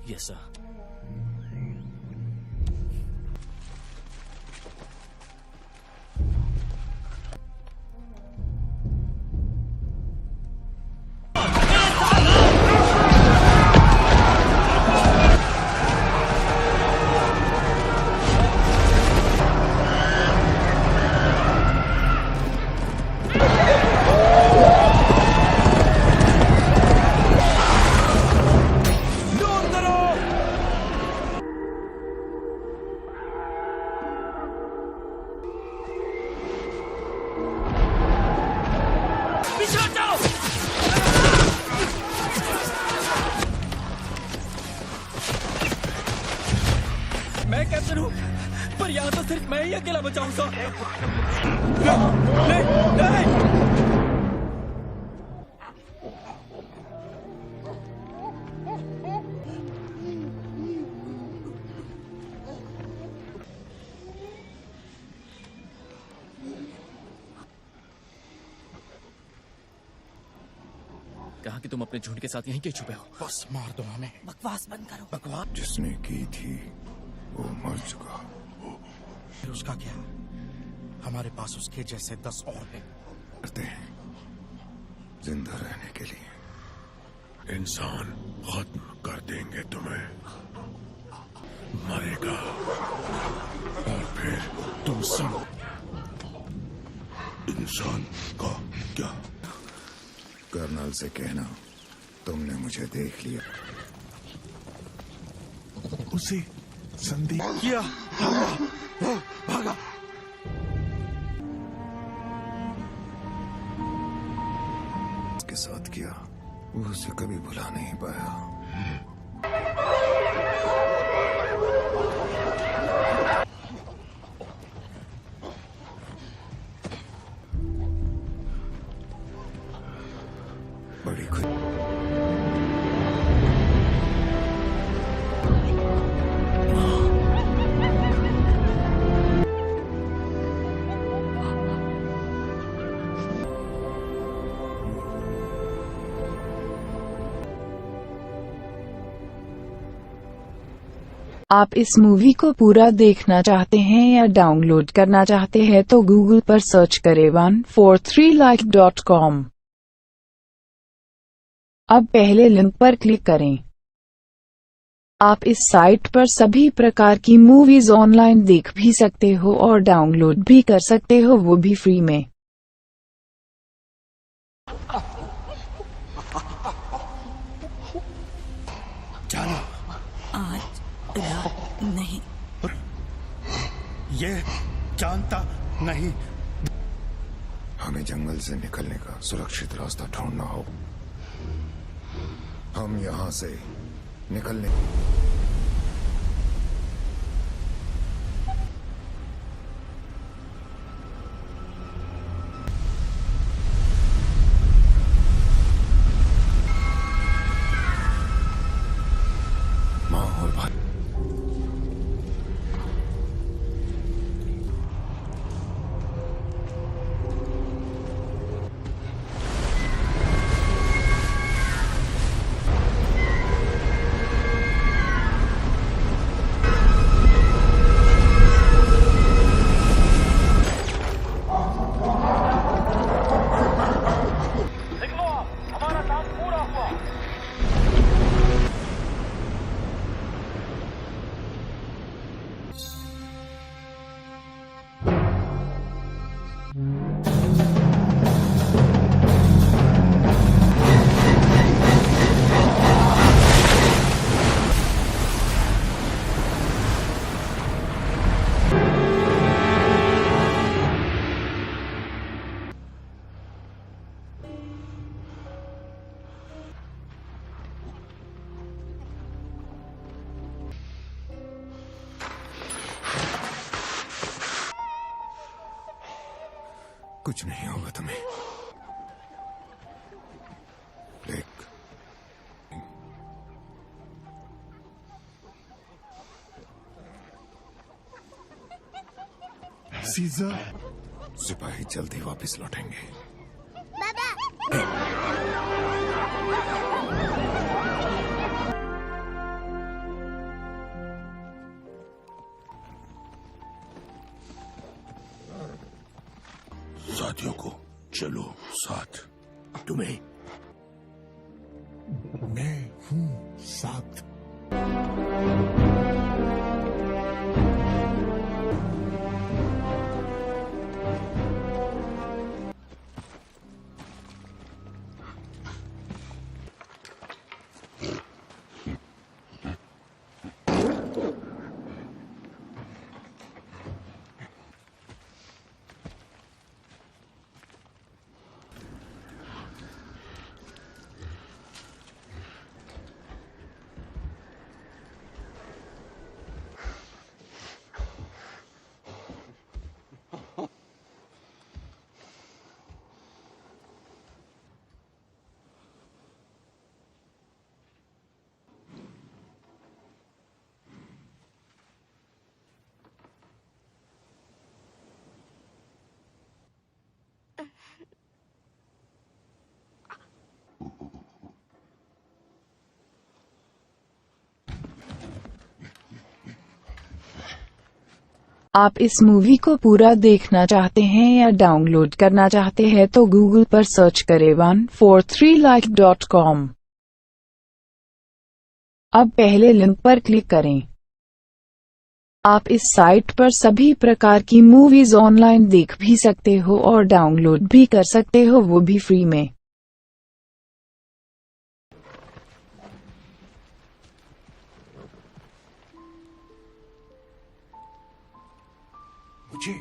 Yes sir. मैं captain हूँ, पर यहाँ तो सिर्फ मैं ही अकेला बचाऊँ सर। नहीं, नहीं। कहा कि तुम अपने झुंड के साथ यहीं कहीं छुपे हो। बस मार दो हमें। बकवास बंद करो। बकवास जिसने की थी वो मर चुका। फिर उसका क्या? हमारे पास उसके जैसे 10 और हैं। करते हैं जिंदा रहने के लिए। इंसान खत्म कर देंगे तुम्हें, मरेगा और फिर तुम सब। इंसान का क्या? कर्नल से कहना तुमने मुझे देख लिया। उसे संदेह किया, भागा। उसके साथ किया, वो उसे कभी भुला नहीं पाया। बड़ी खुद आप इस मूवी को पूरा देखना चाहते हैं या डाउनलोड करना चाहते हैं तो गूगल पर सर्च करें 143like.com। अब पहले लिंक पर क्लिक करें। आप इस साइट पर सभी प्रकार की मूवीज ऑनलाइन देख भी सकते हो और डाउनलोड भी कर सकते हो, वो भी फ्री में। जानो, आज नहीं। ये जानता नहीं। हमें जंगल से निकलने का सुरक्षित रास्ता ढूंढना हो। हम यहाँ से निकलने माँ और भाई कुछ नहीं होगा तुम्हें। एक सीजर, सिपाही जल्दी वापस लौटेंगे। अपराधियों को। चलो साथ। तुम्हें मैं हूँ साथ। आप इस मूवी को पूरा देखना चाहते हैं या डाउनलोड करना चाहते हैं तो गूगल पर सर्च करें 143like.com। अब पहले लिंक पर क्लिक करें। आप इस साइट पर सभी प्रकार की मूवीज ऑनलाइन देख भी सकते हो और डाउनलोड भी कर सकते हो, वो भी फ्री में। मुझे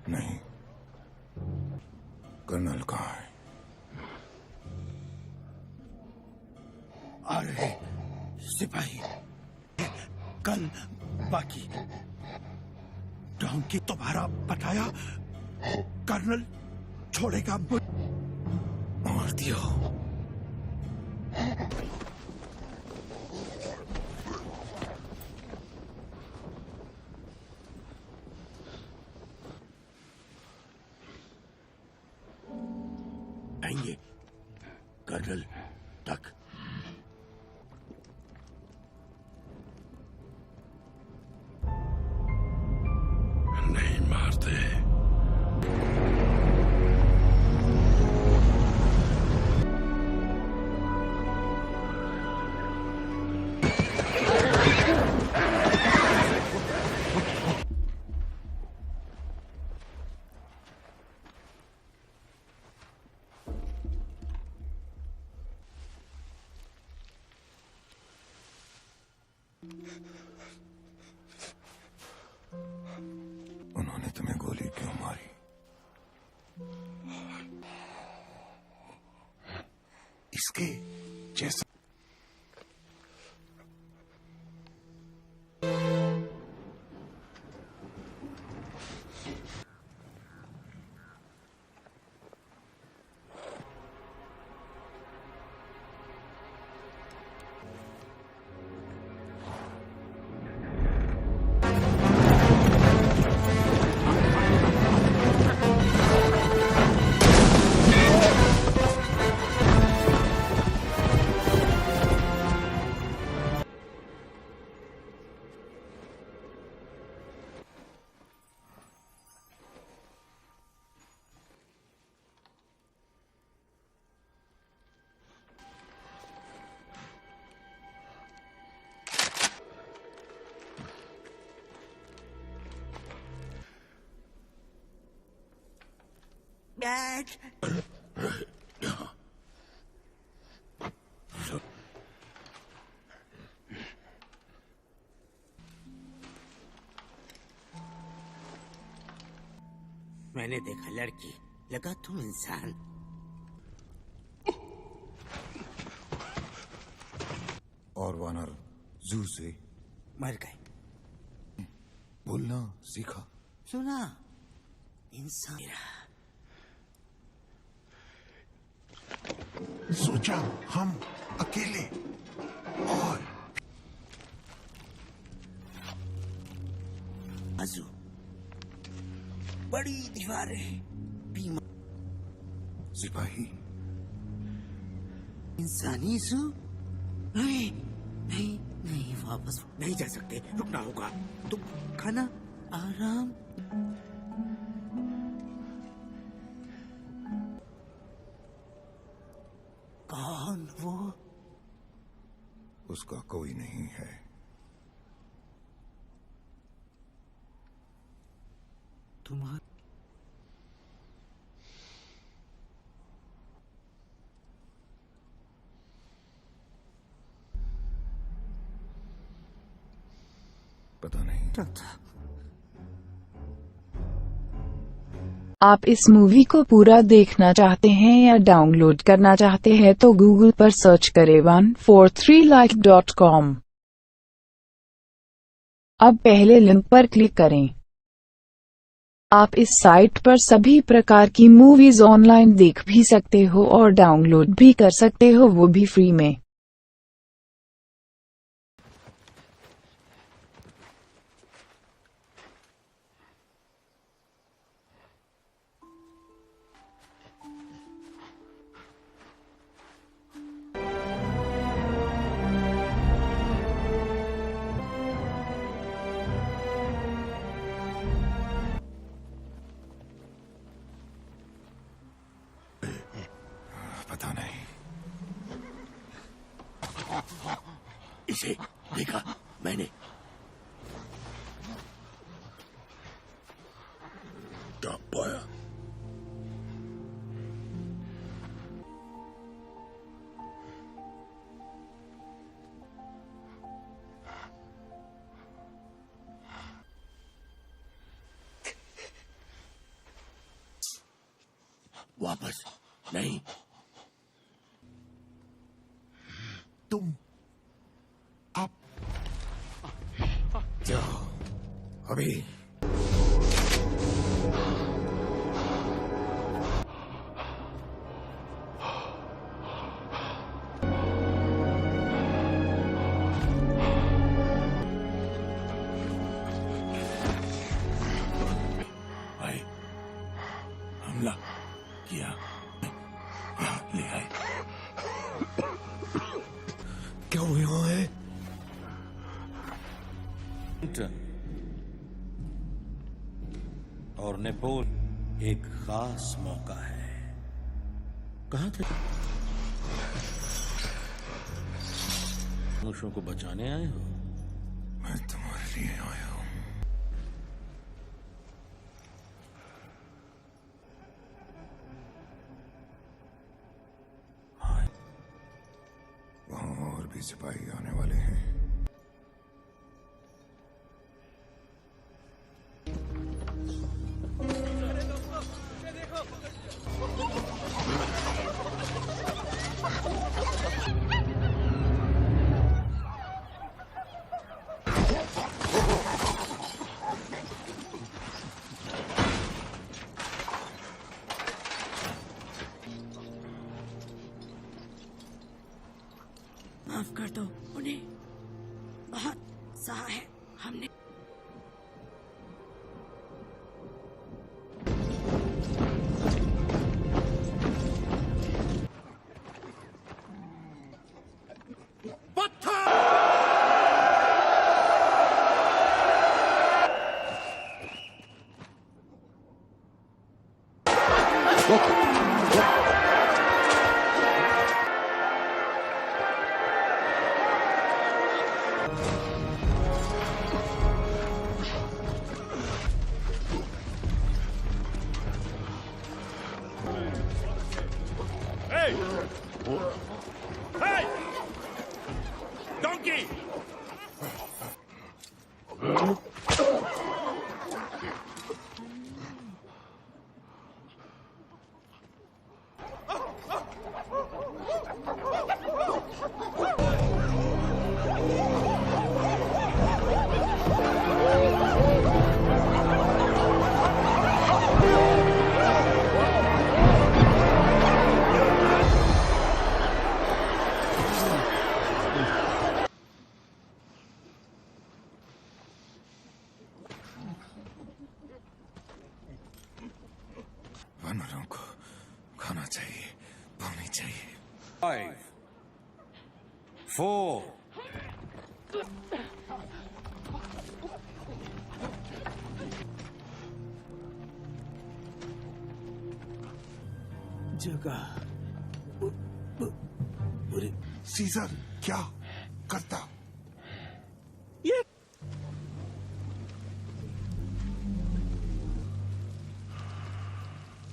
नहीं, कर्नल कहाँ है? आ रहे सिपाही कल बाकी डॉन्की तुम्हारा बताया कर्नल छोड़ेगा मुझ मार दिया। आएंगे कर्नल तक। नहीं मारते। उन्होंने तुम्हें गोली क्यों मारी? इसके जैसा बैठ। मैंने देखा लड़की, लगा तुम इंसान। और वानर जू से मर गए। बोलना सीखा। सुना, इंसान मेरा। सोचा हम अकेले और आजू बड़ी दीवारें, बीमा सिपाही इंसानी सू? नहीं नहीं नहीं, वापस नहीं जा सकते, रुकना होगा। तुम खाना आराम। कौन वो? उसका कोई नहीं है। तुम्हारा पता नहीं। आप इस मूवी को पूरा देखना चाहते हैं या डाउनलोड करना चाहते हैं तो गूगल पर सर्च करें 143like.com। अब पहले लिंक पर क्लिक करें। आप इस साइट पर सभी प्रकार की मूवीज ऑनलाइन देख भी सकते हो और डाउनलोड भी कर सकते हो, वो भी फ्री में। पता नहीं। इसे देखा मैंने। क्या पाया? वापस नहीं। तुम आप जाओ अभी। भाई हमला किया, यहाँ ले आए। क्या वो यहाँ है? और नेपोल एक खास मौका है। कहाँ थे? मनुष्यों को बचाने आए हो? मैं तुम्हारे लिए आया हूँ। वहाँ और भी सिपाही आने वाले हैं। माफ कर दो उन्हें, बहुत सहा है हमने। खाना चाहिए, पानी चाहिए। 5, 4, जगह सीजर क्या करता? ये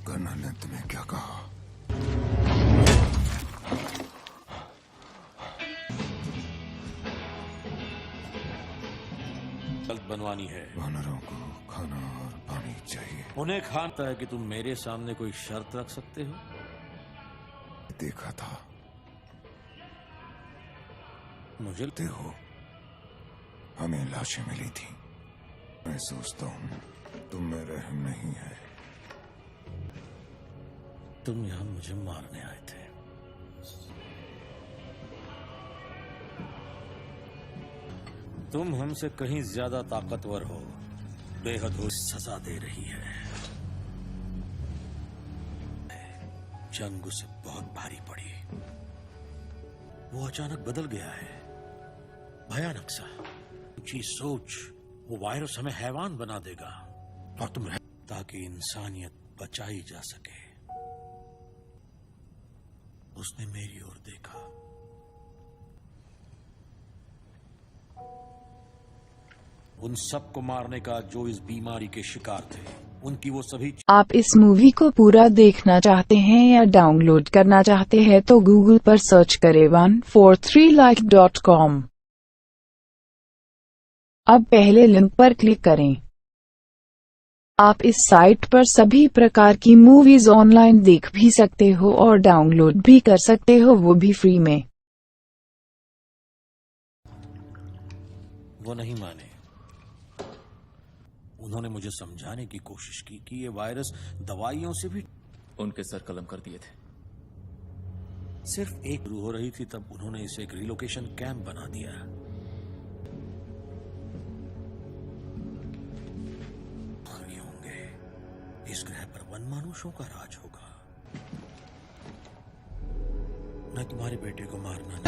कर्नल ने तुम्हें क्या कहा? जल्द बनवानी है। वानरों को खाना और पानी चाहिए। उन्हें खाना है कि तुम मेरे सामने कोई शर्त रख सकते हो? देखा था। मुझे देखो, हमें लाशें मिली थी। मैं सोचता हूँ तुम में रहम नहीं है। तुम यहां मुझे मारने आए थे। तुम हमसे कहीं ज्यादा ताकतवर हो, बेहद हो सजा दे रही है। जंग उसे बहुत भारी पड़ी। वो अचानक बदल गया है, भयानक सा। ऊंची सोच, वो वायरस हमें हैवान बना देगा और तुम ताकि इंसानियत बचाई जा सके। उसने मेरी ओर देखा। उन सबको मारने का जो इस बीमारी के शिकार थे, उनकी वो सभी आप इस मूवी को पूरा देखना चाहते हैं या डाउनलोड करना चाहते हैं तो गूगल पर सर्च करें 143like.com। अब पहले लिंक पर क्लिक करें। आप इस साइट पर सभी प्रकार की मूवीज ऑनलाइन देख भी सकते हो और डाउनलोड भी कर सकते हो, वो भी फ्री में। वो नहीं माने। उन्होंने मुझे समझाने की कोशिश की कि ये वायरस दवाइयों से भी। उनके सर कलम कर दिए थे। सिर्फ एक शुरू हो रही थी तब उन्होंने इसे एक रिलोकेशन कैंप बना दिया। नहीं होंगे, इस ग्रह पर वनमानुषों का राज होगा। मैं तुम्हारे बेटे को मारना नहीं।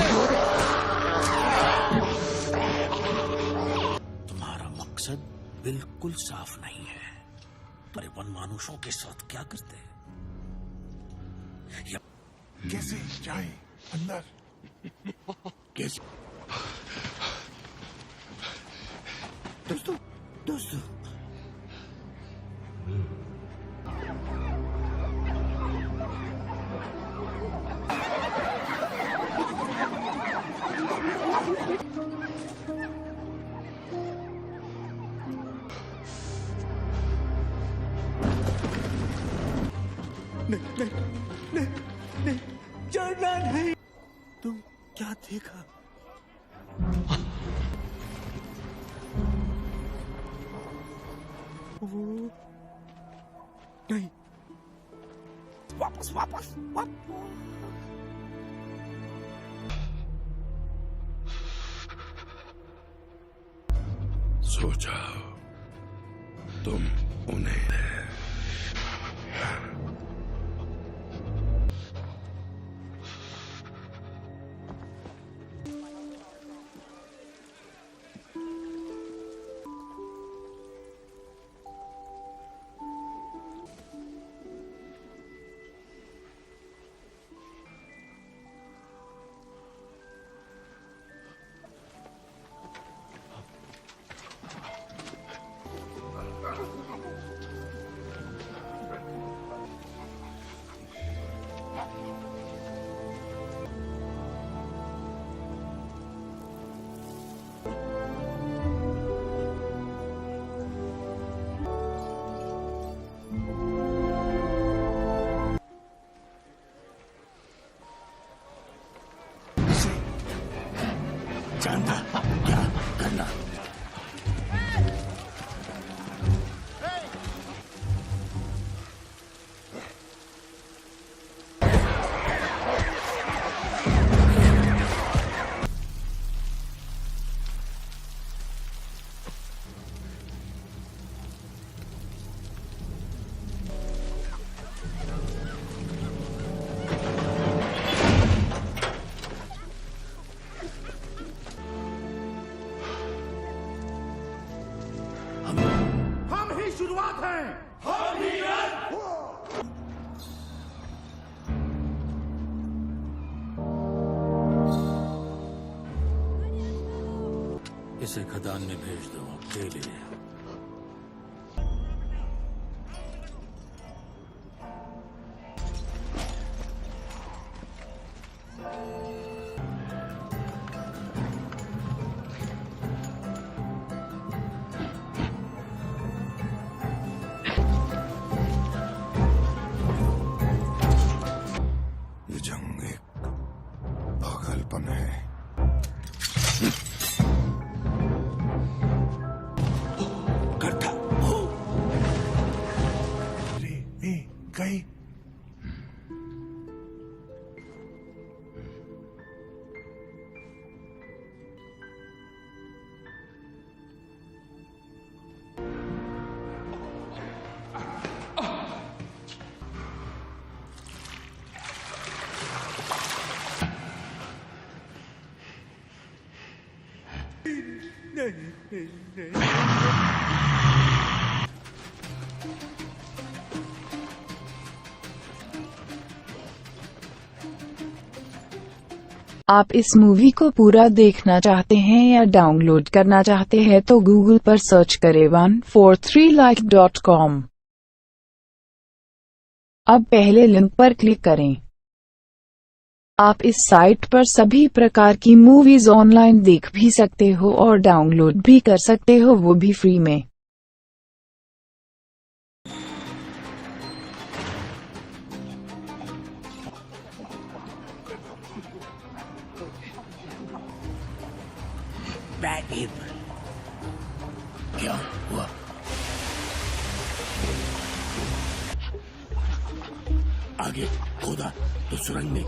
तुम्हारा मकसद बिल्कुल साफ नहीं है। पर वनमानुषों के साथ क्या करते हैं? कैसे जाए अंदर? कैसे? दोस्तों दोस्तों नहीं, जाना नहीं। तुम क्या देखा? वो नहीं, वापस वापस वापस। सो जाओ, तुम उन्हें इसे खदान में भेज दो अकेले। ये जंग एक पागलपन है। करता अरे ए गए। आप इस मूवी को पूरा देखना चाहते हैं या डाउनलोड करना चाहते हैं तो गूगल पर सर्च करें 143like.com। अब पहले लिंक पर क्लिक करें। आप इस साइट पर सभी प्रकार की मूवीज ऑनलाइन देख भी सकते हो और डाउनलोड भी कर सकते हो, वो भी फ्री में। बैड क्या हुआ? आगे खोदा तो सुरंग में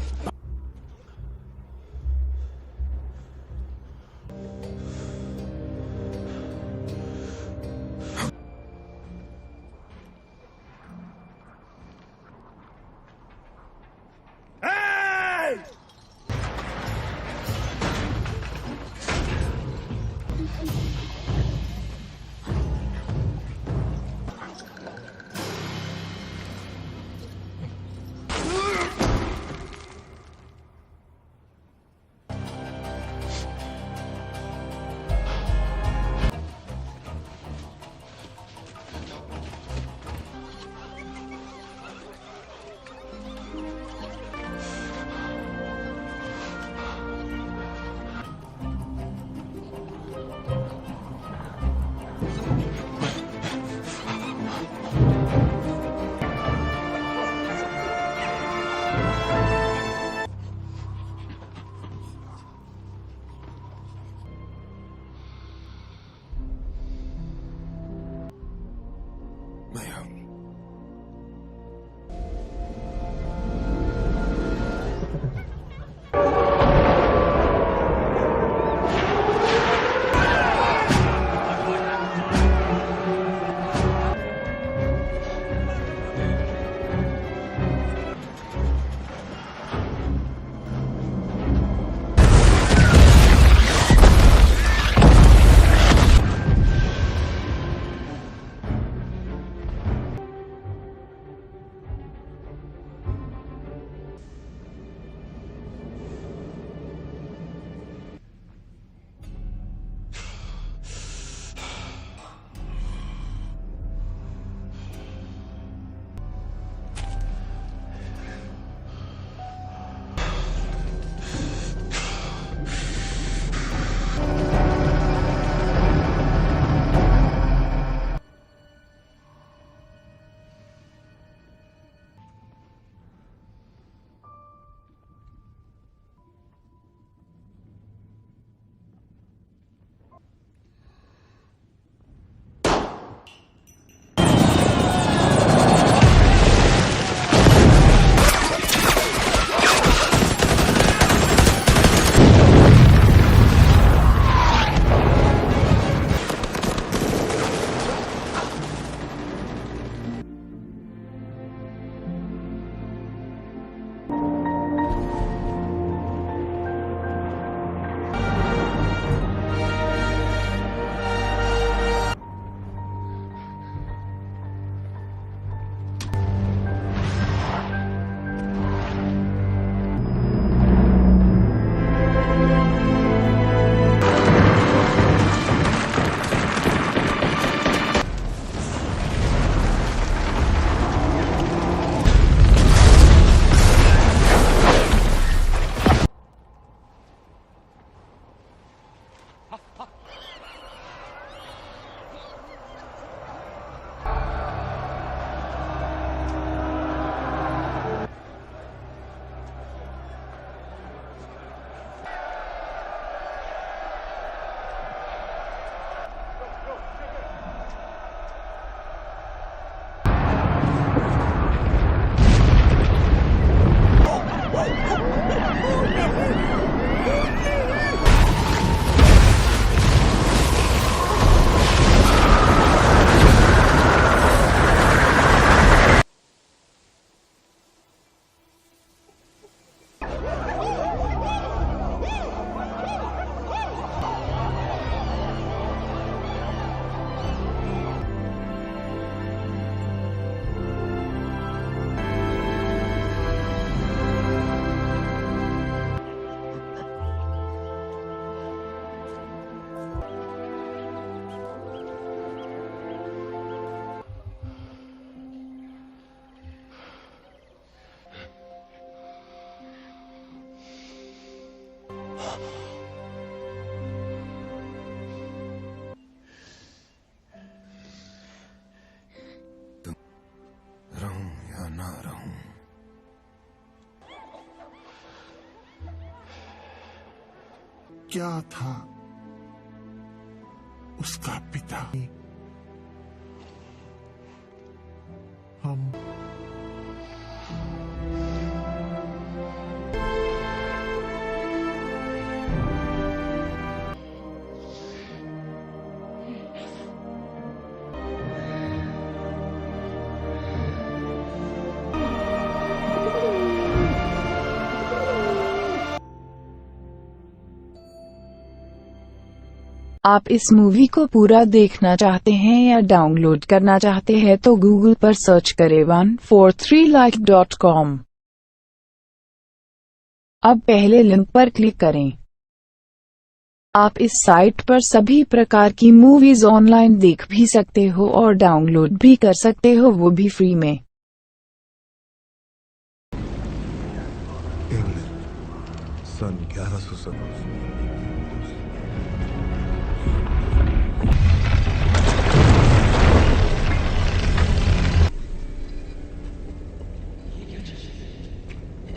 रहूं या ना रहूं, क्या था उसका पिता? हम आप इस मूवी को पूरा देखना चाहते हैं या डाउनलोड करना चाहते हैं तो गूगल पर सर्च करें 143like.com। अब पहले लिंक पर क्लिक करें। आप इस साइट पर सभी प्रकार की मूवीज ऑनलाइन देख भी सकते हो और डाउनलोड भी कर सकते हो, वो भी फ्री में। इंग्लैंड सन 1170।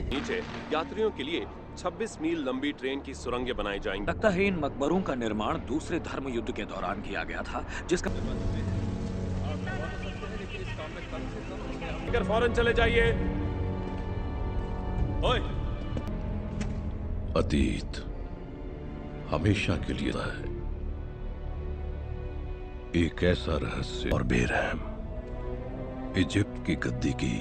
नीचे यात्रियों के लिए 26 मील लंबी ट्रेन की सुरंगें बनाई जाएंगी। लगता है इन मकबरों का निर्माण दूसरे धर्म युद्ध के दौरान किया गया था, जिसका फौरन चले जाइए। ओए, अतीत हमेशा के लिए है एक ऐसा रहस्य और बेरहम इजिप्ट की गद्दी की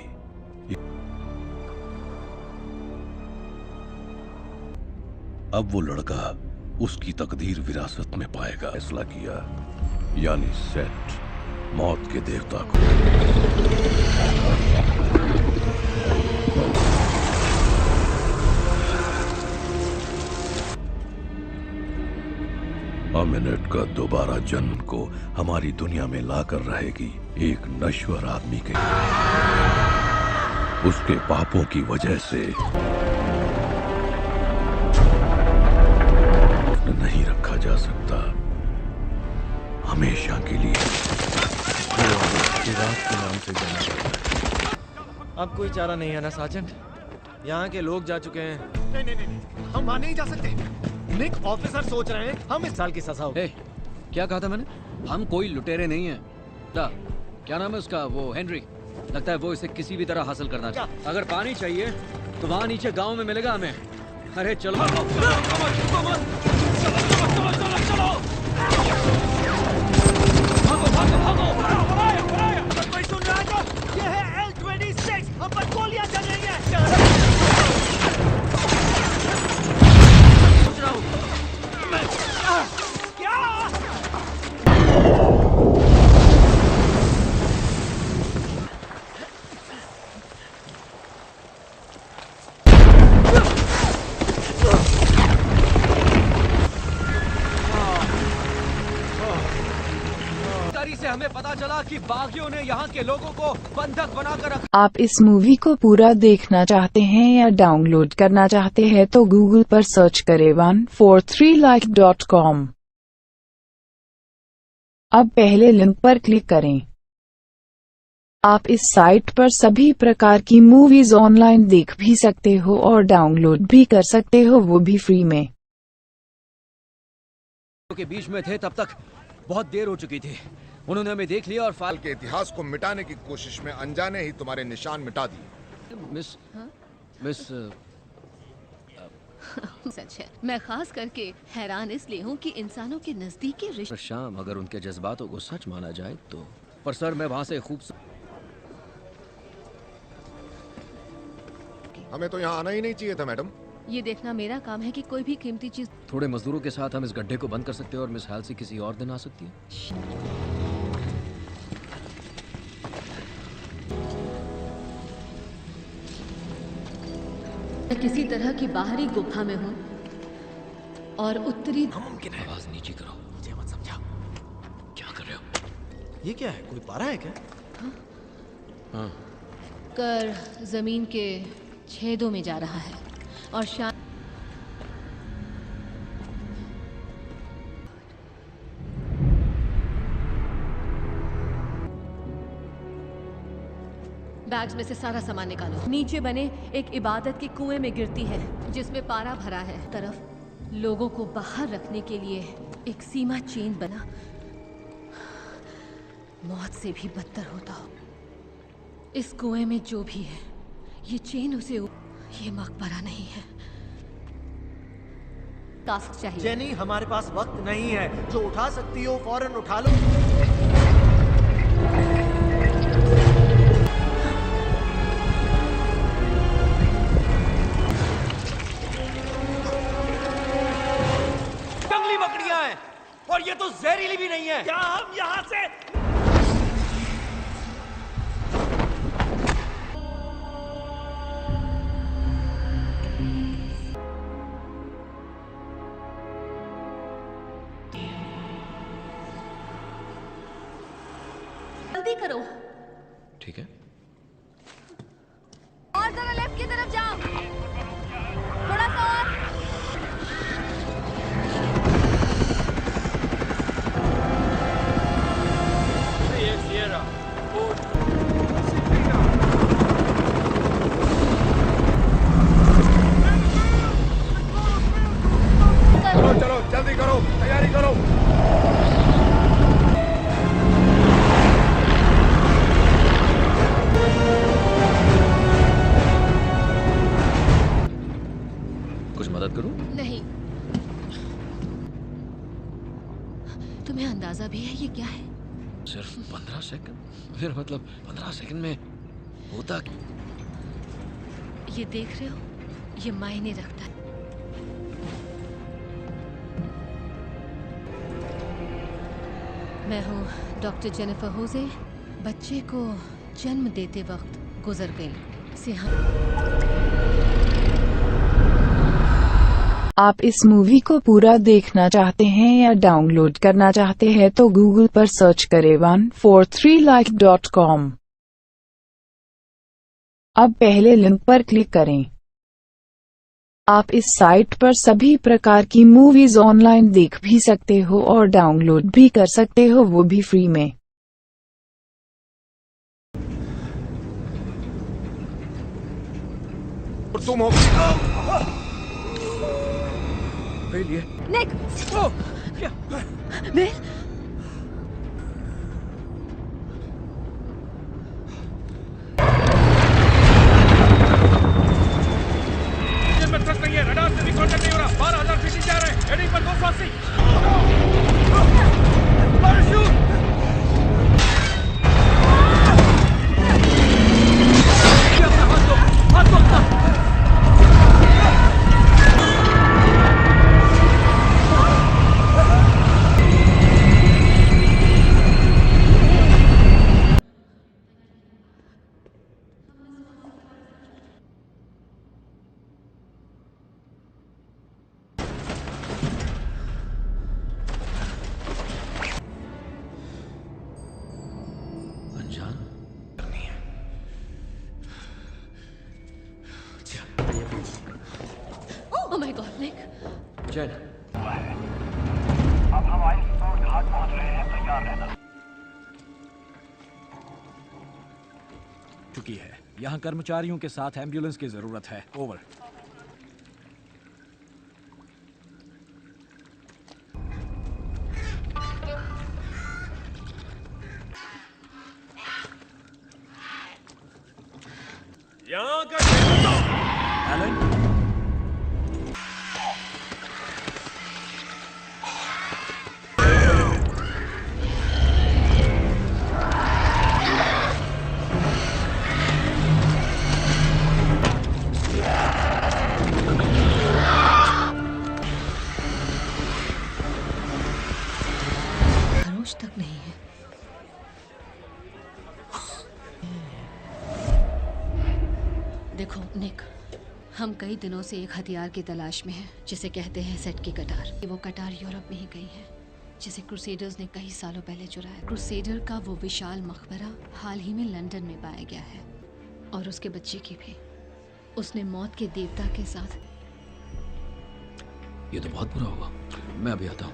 अब वो लड़का उसकी तकदीर विरासत में पाएगा, फैसला किया, यानी सेट मौत के देवता को। अमिनेट का दोबारा जन्म को हमारी दुनिया में लाकर रहेगी एक नश्वर आदमी के, उसके पापों की वजह से नहीं रखा जा सकता हमेशा के लिए। इराक के नाम से जाना जाता है। अब कोई चारा नहीं है ना साजन? यहाँ के लोग जा चुके हैं। नहीं नहीं नहीं, हम वहां नहीं जा सकते। निक ऑफिसर सोच रहे हैं हम इस साल की सजा हो। क्या कहा था मैंने? हम कोई लुटेरे नहीं हैं। क्या नाम है उसका, वो हेनरी। लगता है वो इसे किसी भी तरह हासिल करना चाहता। अगर पानी चाहिए तो वहाँ नीचे गांव में मिलेगा हमें। अरे चलो कोई सुन रहा है? ये है L-26, हम पर गोलियां चल रही हैं। क्या? से हमें पता चला कि बागियों ने यहाँ के लोगों को बंधक बनाकर रखा। आप इस मूवी को पूरा देखना चाहते हैं या डाउनलोड करना चाहते हैं तो गूगल पर सर्च करें 143like.com। अब पहले लिंक पर क्लिक करें। आप इस साइट पर सभी प्रकार की मूवीज ऑनलाइन देख भी सकते हो और डाउनलोड भी कर सकते हो, वो भी फ्री में। के बीच में थे तब तक बहुत देर हो चुकी थी। उन्होंने हमें देख लिया और फाल के इतिहास को मिटाने की कोशिश में अनजाने ही तुम्हारे निशान मिटा दिए। मिस सच है। मैं खास करके हैरान इसलिए हूँ कि इंसानों के नजदीकी रिश्ते शाम अगर उनके जज्बातों को सच माना जाए तो। पर सर मैं वहाँ से हमें तो यहाँ आना ही नहीं चाहिए था मैडम। ये देखना मेरा काम है कि कोई भी कीमती चीज। थोड़े मजदूरों के साथ हम इस गड्ढे को बंद कर सकते हैं और मिस हालसी किसी और दिन आ सकती है। मैं किसी तरह की बाहरी गुफा में हूँ और उत्तरी मुमकिन है। आवाज नीची करो, मुझे मत समझाओ। क्या कर रहे हो? ये क्या है, कोई पारा है क्या? हाँ। कर जमीन के छेदों में जा रहा है और बैग्स में से सारा सामान निकालो। नीचे बने एक इबादत के कुएं में गिरती है, जिसमें पारा भरा है। तरफ लोगों को बाहर रखने के लिए एक सीमा चेन बना, मौत से भी बदतर होता हो। इस कुएं में जो भी है, ये चेन उसे ये मकबरा नहीं है। टास्क चाहिए। जेनी, हमारे पास वक्त नहीं है। जो उठा सकती हो फौरन उठा लो। जंगली बकरियां हैं और ये तो जहरीली भी नहीं है। क्या हम यहाँ से जल्दी करो। ठीक है। और जरा लेफ्ट की तरफ जाओ, थोड़ा सा और। चलो चलो जल्दी करो, तैयारी करो। कुछ मदद करूं? नहीं। तुम्हें अंदाजा भी है ये क्या है? सिर्फ 15 सेकंड? मेरा मतलब 15 सेकंड में होता क्या? ये देख रहे हो, ये मायने रखता है। मैं हूँ डॉक्टर जेनिफर होजे। बच्चे को जन्म देते वक्त गुजर गई से आप इस मूवी को पूरा देखना चाहते हैं या डाउनलोड करना चाहते हैं तो गूगल पर सर्च करें 143like.com। अब पहले लिंक पर क्लिक करें। आप इस साइट पर सभी प्रकार की मूवीज ऑनलाइन देख भी सकते हो और डाउनलोड भी कर सकते हो, वो भी फ्री में। तुम हो निक! मैं नहीं है, रडार से भी कांटेक्ट नहीं हो रहा। 12,000 फीट जा रहे हैं। हेडिंग पर 280। पैराशूट! हाथ दो, हाथ दो। Oh my God, Nick! Jain, अब हम आइसबर्ग घाट पहुंच रहे हैं, तैयार रहना। चुकी है। यहाँ कर्मचारियों के साथ एम्बुलेंस की जरूरत है। ओवर। यहाँ का एलन, खरोच तक नहीं है। देखो निक, हम कई दिनों से एक हथियार की तलाश में हैं, जिसे कहते हैं सेट की कटार। वो कटार यूरोप में ही गई है, जिसे क्रूसेडर्स ने कई सालों पहले चुराया। क्रूसेडर का वो विशाल मकबरा हाल ही में लंदन में पाया गया है, और उसके बच्चे की भी। उसने मौत के देवता के साथ। ये तो बहुत बुरा होगा। मैं अभी आता हूँ।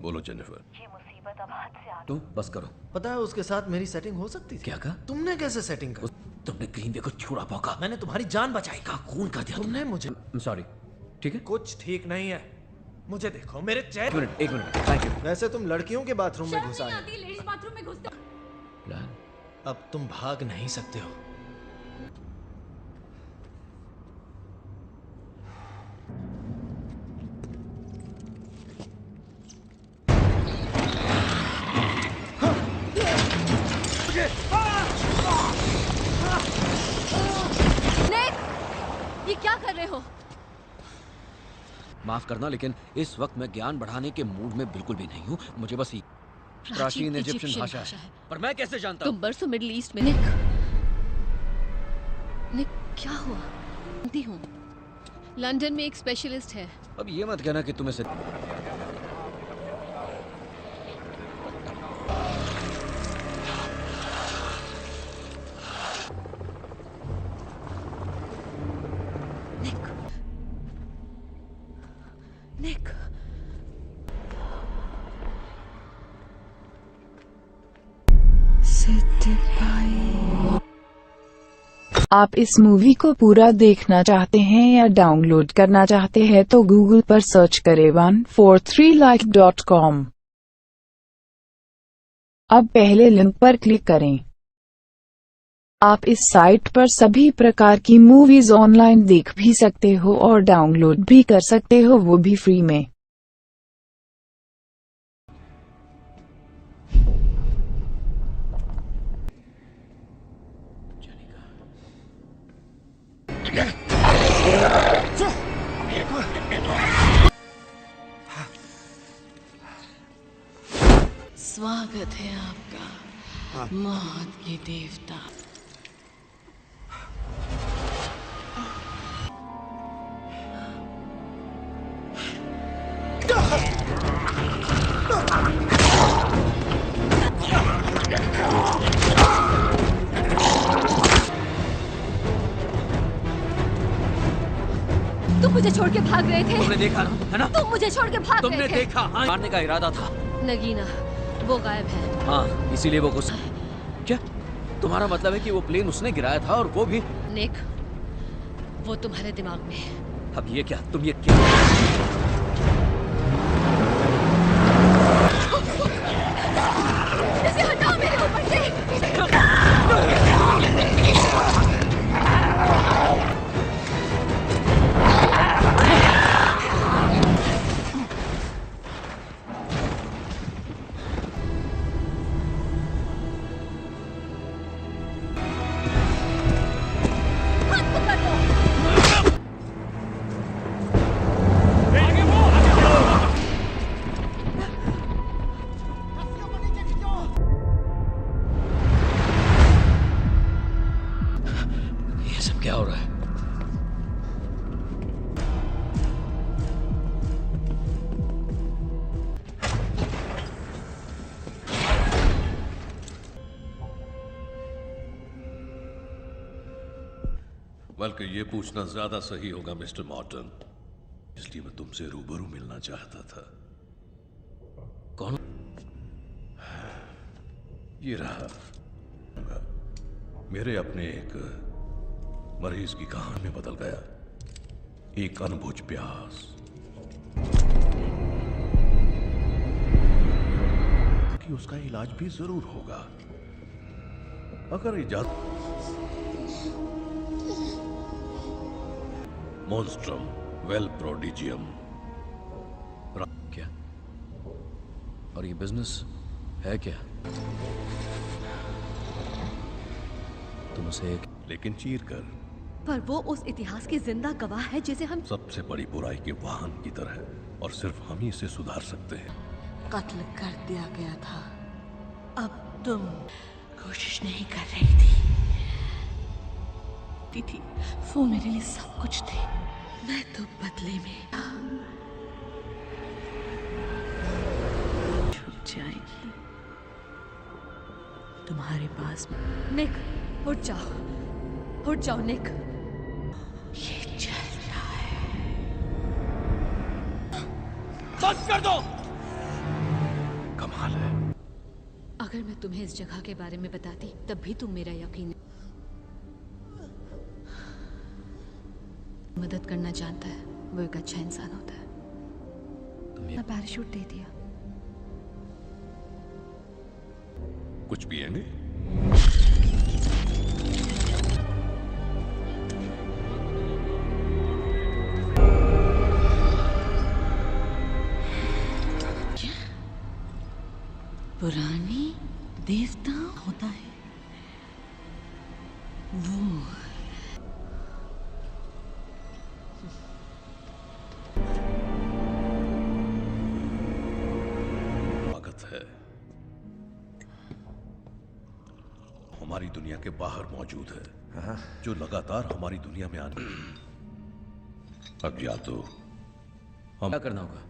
बोलो जेनिफर। ये मुसीबत मुसीबत अब हद से तुम बस करो। पता है उसके साथ मेरी सेटिंग हो सकती थी। क्या कहा? तुमने कैसे सेटिंग कर? तुमने कहीं देखो छुरा भौंका। मैंने तुम्हारी जान बचाई। का खून कर दिया तुमने मुझे। सॉरी। ठीक है, कुछ ठीक नहीं है। मुझे देखो, मेरे चेहरे। एक मिनट, थैंक यू। वैसे तुम लड़कियों के बाथरूम में घुसा है। लेडीज बाथरूम में घुसते। प्लान? अब तुम भाग नहीं सकते हो। ये क्या कर रहे हो? माफ करना, लेकिन इस वक्त मैं ज्ञान बढ़ाने के मूड में बिल्कुल भी नहीं हूँ। मुझे बस प्राचीन इजिप्शियन भाषा है, पर मैं कैसे जानता हूँ? तुम बरसों मिडिल ईस्ट में। निक क्या हुआ? जानती हूँ, लंदन में एक स्पेशलिस्ट है। अब ये मत कहना कि तुम्हें से... निक, आप इस मूवी को पूरा देखना चाहते हैं या डाउनलोड करना चाहते हैं तो गूगल पर सर्च करें 143like.com। अब पहले लिंक पर क्लिक करें। आप इस साइट पर सभी प्रकार की मूवीज ऑनलाइन देख भी सकते हो और डाउनलोड भी कर सकते हो, वो भी फ्री में। स्वागत है आपका मौत के देवता। तुम मुझे छोड़ के भाग रहे थे। तुमने देखा ना, है ना? तुम मुझे छोड़ के भाग तुमने रहे थे। देखा, हाँ? मारने का इरादा था। नगीना, वो गायब है। हाँ, इसीलिए वो गुस्सा। क्या तुम्हारा मतलब है कि वो प्लेन उसने गिराया था, और वो भी? निक, वो तुम्हारे दिमाग में है। अब ये क्या? तुम ये क्या? इसे हटाओ मेरे ऊपर से। ये सब क्या हो रहा है? बल्कि ये पूछना ज्यादा सही होगा मिस्टर मॉर्टन, इसलिए मैं तुमसे रूबरू मिलना चाहता था। कौन? ये रहा, मेरे अपने एक मरीज की कहानी में बदल गया। एक अनबुझ प्यास कि उसका इलाज भी जरूर होगा अगर इजाजत। मोन्स्ट्रम वेल प्रोडिजियम। क्या? और ये बिजनेस है क्या? तुम उसे एक... लेकिन चीर कर। पर वो उस इतिहास की जिंदा गवाह है जिसे हम सबसे बड़ी बुराई के वाहन की तरह, और सिर्फ हम ही इसे सुधार सकते हैं। कत्ल कर दिया गया था। अब तुम कोशिश नहीं कर रही थी। वो मेरे लिए सब कुछ थे। मैं तो बदले में छूट जाएगी तुम्हारे पास। निक, उठ जाओ निक। ये चलता है। बंद कर दो। कमाल है। अगर मैं तुम्हें इस जगह के बारे में बताती तब भी तुम मेरा यकीन मदद करना जानता है, वो एक अच्छा इंसान होता है। तुमने पैराशूट दे दिया। कुछ पिएंगे? पुरानी देवता होता है वो। स्वागत है। हमारी दुनिया के बाहर मौजूद है, जो लगातार हमारी दुनिया में आने। अब या तो हम क्या करना होगा?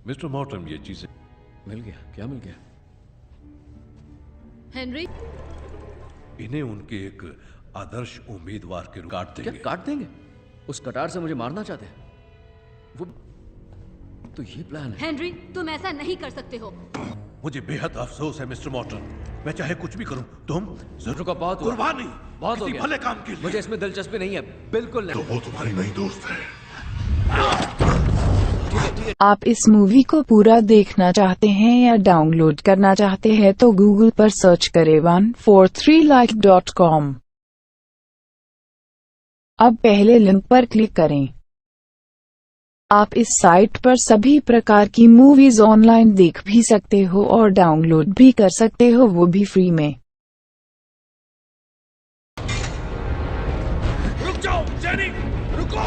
मिस्टर मॉर्टन, ये चीजें मिल गया। क्या मिल गया? हेनरी, इन्हें उनके एक आदर्श उम्मीदवार के रूप काट देंगे। क्या काट देंगे? उस कटार से मुझे मारना चाहते हैं वो? तो ये प्लान है। हेनरी, तुम ऐसा नहीं कर सकते हो। मुझे बेहद अफसोस है मिस्टर मॉर्टन, मैं चाहे कुछ भी करूं, तुम जरूर का बहुत हुआ। कुर्बानी बहुत हो किसी गया। भले काम के लिए। मुझे इसमें दिलचस्पी नहीं है, बिल्कुल नहीं। तो वो तुम्हारी नई दोस्त है। आप इस मूवी को पूरा देखना चाहते हैं या डाउनलोड करना चाहते हैं तो गूगल पर सर्च करें 143like.com। अब पहले लिंक पर क्लिक करें। आप इस साइट पर सभी प्रकार की मूवीज ऑनलाइन देख भी सकते हो और डाउनलोड भी कर सकते हो, वो भी फ्री में। रुक जाओ जेनी, रुको।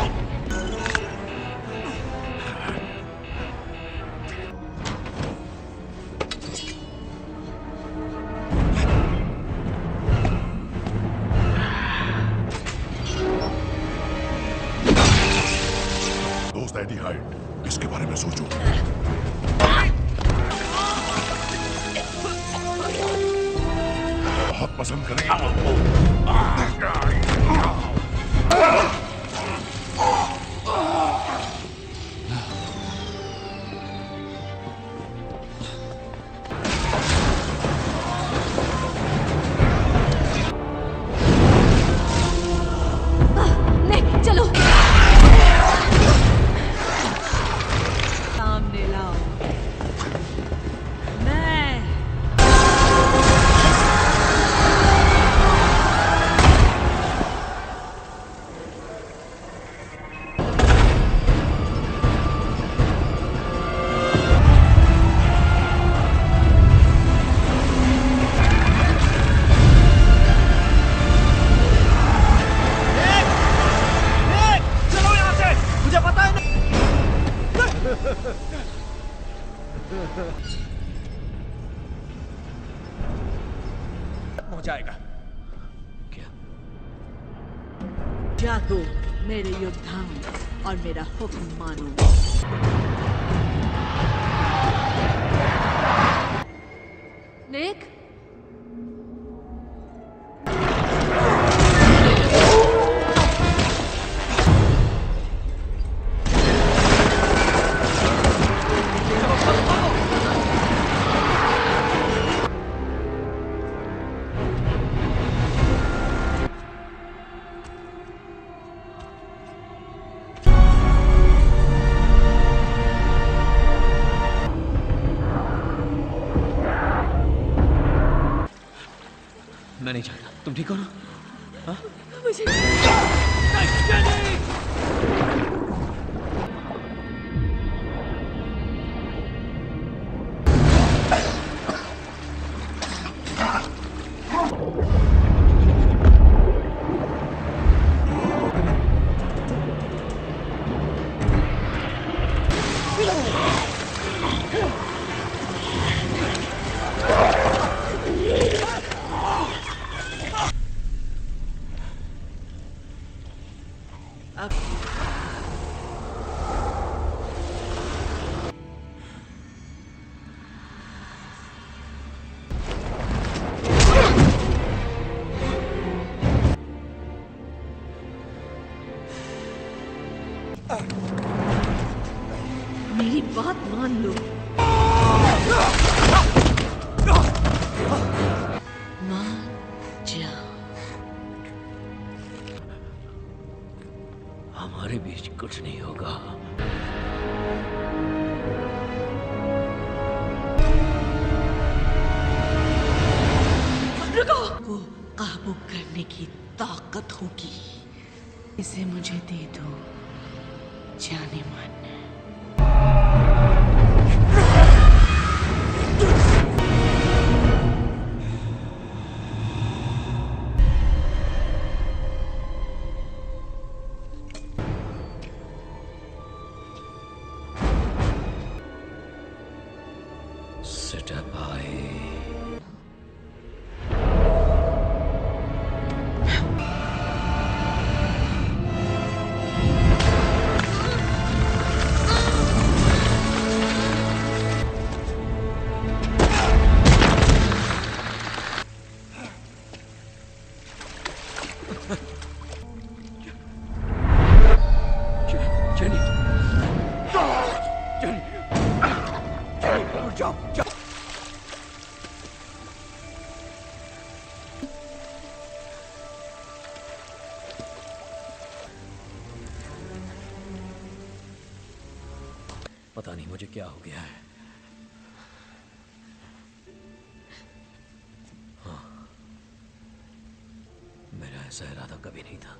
दोस्त एडी हाइड, इसके बारे में सोचो। बहुत पसंद करेंगे। नहीं, चलो। सामने लाओ। मैं चलो यहाँ से, मुझे पता है ना। हो जाएगा। क्या? जागो मेरे योद्धाओं और मेरा हुक्म मानो। निक, मैं नहीं चाहता। तुम ठीक हो ना? हाँ? मुझे मेरी बात मान लो। हमारे बीच कुछ नहीं होगा। रुको! को काबू करने की ताकत होगी। इसे मुझे दे दो, जाने मन। पता नहीं मुझे क्या हो गया है। हाँ, मेरा ऐसा इरादा कभी नहीं था।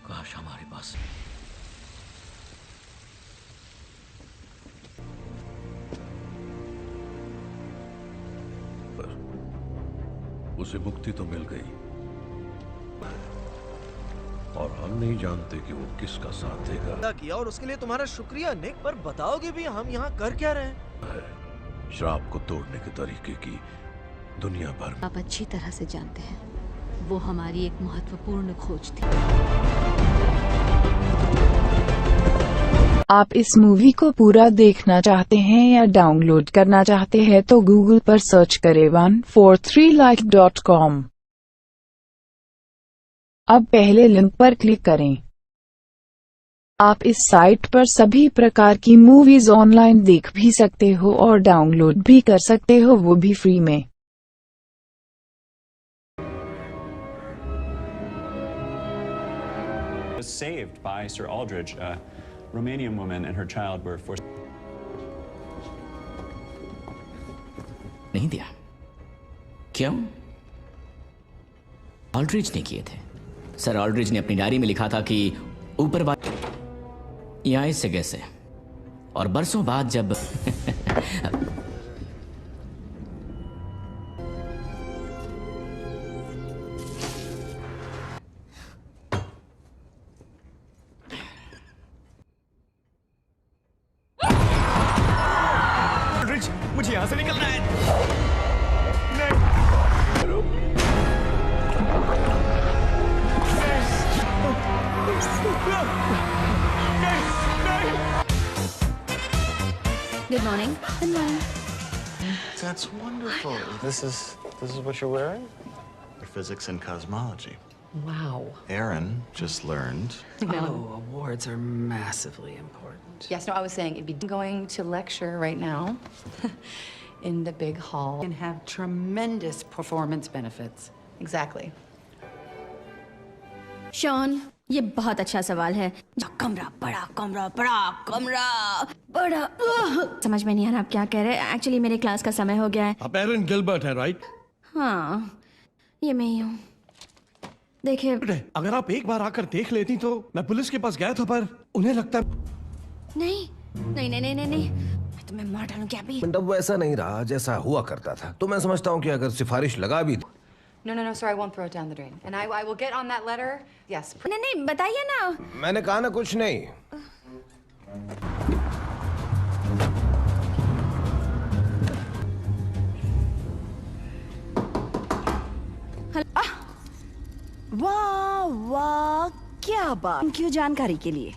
काश हमारे पास उसे मुक्ति तो मिल गई, और हम नहीं जानते कि वो किसका साथ देगा। किया और उसके लिए तुम्हारा शुक्रिया निक, पर बताओगे भी हम यहाँ कर क्या रहे हैं? श्राप को तोड़ने के तरीके की दुनिया भर में आप अच्छी तरह से जानते हैं, वो हमारी एक महत्वपूर्ण खोज थी। आप इस मूवी को पूरा देखना चाहते हैं या डाउनलोड करना चाहते हैं तो गूगल पर सर्च करें 143like.com। अब पहले लिंक पर क्लिक करें। आप इस साइट पर सभी प्रकार की मूवीज ऑनलाइन देख भी सकते हो और डाउनलोड भी कर सकते हो, वो भी फ्री में। Was saved by Sir Aldridge, a Romanian woman and her child were forced. नहीं दिया। क्यों? ऑल्ड्रिज ने किए थे। सर ऑल्ड्रिज ने अपनी डायरी में लिखा था कि ऊपर यहाँ इस जगह से, और बरसों बाद जब ऑल्ड्रिज, मुझे यहाँ से निकलना है। Good morning. Good morning. That's wonderful. This is what you're wearing? For physics and cosmology. Wow. Aaron just learned. Oh, awards are massively important. Yes, no, I was saying it'd be going to lecture right now in the big hall. And have tremendous performance benefits. Exactly. Shawn, ये बहुत अच्छा सवाल है। कमरा बड़ा, कमरा बड़ा, कमरा बड़ा। समझ में नहीं आ रहा आप क्या कह रहे हैं। एक्चुअली मेरे क्लास का समय हो गया है। आप एरन गिलबर्ट है, राइट? हाँ, ये मैं ही हूँ। देखिए, अगर आप एक बार आकर देख लेती तो। मैं पुलिस के पास गया था, पर उन्हें लगता नहीं नहीं नहीं नहीं नहीं, मैं तुम्हें मार डालूं क्या भी। अब वो ऐसा नहीं रहा जैसा हुआ करता था। तो मैं समझता हूँ कि अगर सिफारिश लगा भी No, sir, I won't throw it down the drain. And I will get on that letter. Yes. नहीं, बताइए ना। मैंने कहा ना कुछ नहीं। वाह वाह, क्या बात। थैंक यू जानकारी के लिए।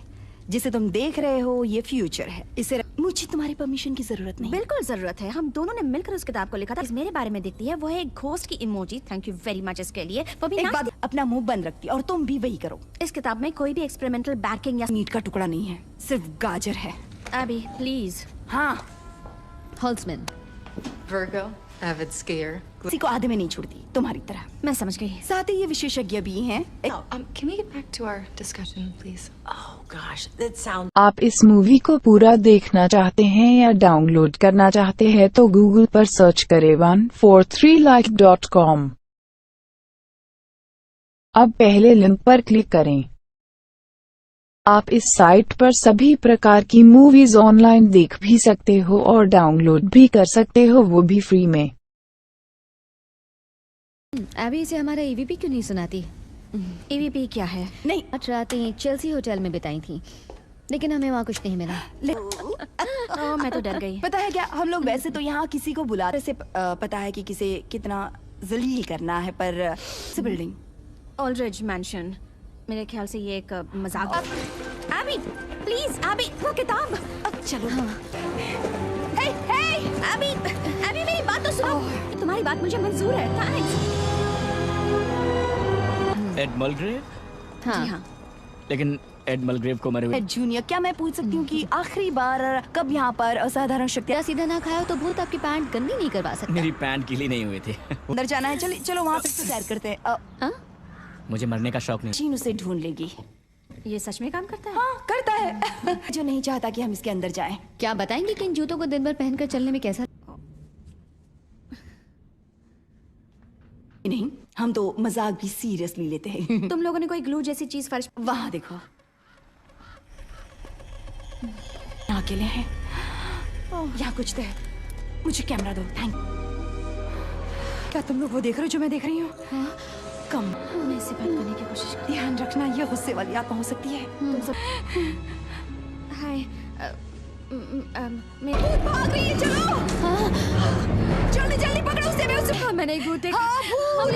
जिसे तुम देख रहे हो ये फ्यूचर है। इसे मुझे तुम्हारी परमिशन की जरूरत नहीं। बिल्कुल जरूरत है। हम दोनों ने मिलकर उस किताब को लिखा था। मेरे बारे में दिखती है, वो है एक घोस्ट की emoji. Thank you very much इसके लिए। वो भी एक बात, अपना मुंह बंद रखती और तुम भी वही करो। इस किताब में कोई भी एक्सपेरिमेंटल बैकिंग या मीट का टुकड़ा नहीं है, सिर्फ गाजर है। अभी प्लीज। हाँ। हॉल्समैन। Virgo. avid skier. किसी को आधे में नहीं छोड़ती, तुम्हारी तरह। मैं समझ गई। साथ ही ये विशेषज्ञ भी हैं। No, can we get back to our discussion, please? Oh gosh, that sounds. आप इस मूवी को पूरा देखना चाहते हैं या डाउनलोड करना चाहते हैं तो गूगल पर सर्च करें 143like.com। अब पहले लिंक पर क्लिक करें। आप इस साइट पर सभी प्रकार की मूवीज ऑनलाइन देख भी सकते हो और डाउनलोड भी कर सकते हो, वो भी फ्री में। अभी इसे हमारा EVP क्यों नहीं सुनाती? EVP क्या है? नहीं, रातें चेल्सी होटल में बिताई थी, लेकिन हमें वहाँ कुछ नहीं मिला। मैं तो डर गई। पता है क्या, हम लोग वैसे तो यहाँ किसी को बुलाते से पता है कि किसे कितना जलील करना है, पर बिल्डिंग ऑल्ड्रिज मैंशन, मेरे ख्याल से ये एक मजाक। एबी प्लीज, एबी वो किताब। चलो। हे एबी, एबी मेरी बात तो सुनो। तुम्हारी बात मुझे मंजूर है। थैंक्स। एड मलग्रेव? हाँ। जी हाँ। लेकिन एड मलग्रेव को मरे हुए। एड जूनियर, क्या मैं पूछ सकती हूँ कि आखिरी बार कब यहाँ पर असाधारण शक्तियाँ? सीधा ना खाया तो भूत आपकी पैंट गंदी नहीं करवा सकता। मेरी पैंट गीली नहीं हुई थी। अंदर जाना है, चलो वहाँ पे सैर करते हैं। मुझे मरने का शौक नहीं। चीन उसे ढूंढ लेगी। ये सच में काम करता है? हाँ, करता है। जो नहीं चाहता कि हम इसके अंदर जाएं। क्या बताएंगे कि इन जूतों को दिन भर पहनकर चलने में कैसा? नहीं, हम तो मजाक भी सीरियसली लेते हैं। तुम लोगों ने कोई ग्लू जैसी चीज फर्श वहाँ देखो। यहाँ अकेले हैं। यहाँ कुछ तो है। मुझे कैमरा दो। थैंक। क्या तुम लोग वो देख रहे हो जो मैं देख रही हूँ? हाँ। कम। मैं इससे बात करने की कोशिश कर। ध्यान रखना, ये गुस्से वाली आत्मा हो सकती है। तुम सब। हाय। मैं भाग रही है, चलो। हाँ। जल्दी जल्दी पकड़ो उसे, मैं उसे। हाँ, मैंने एक भूत देखा। हाँ, भूत।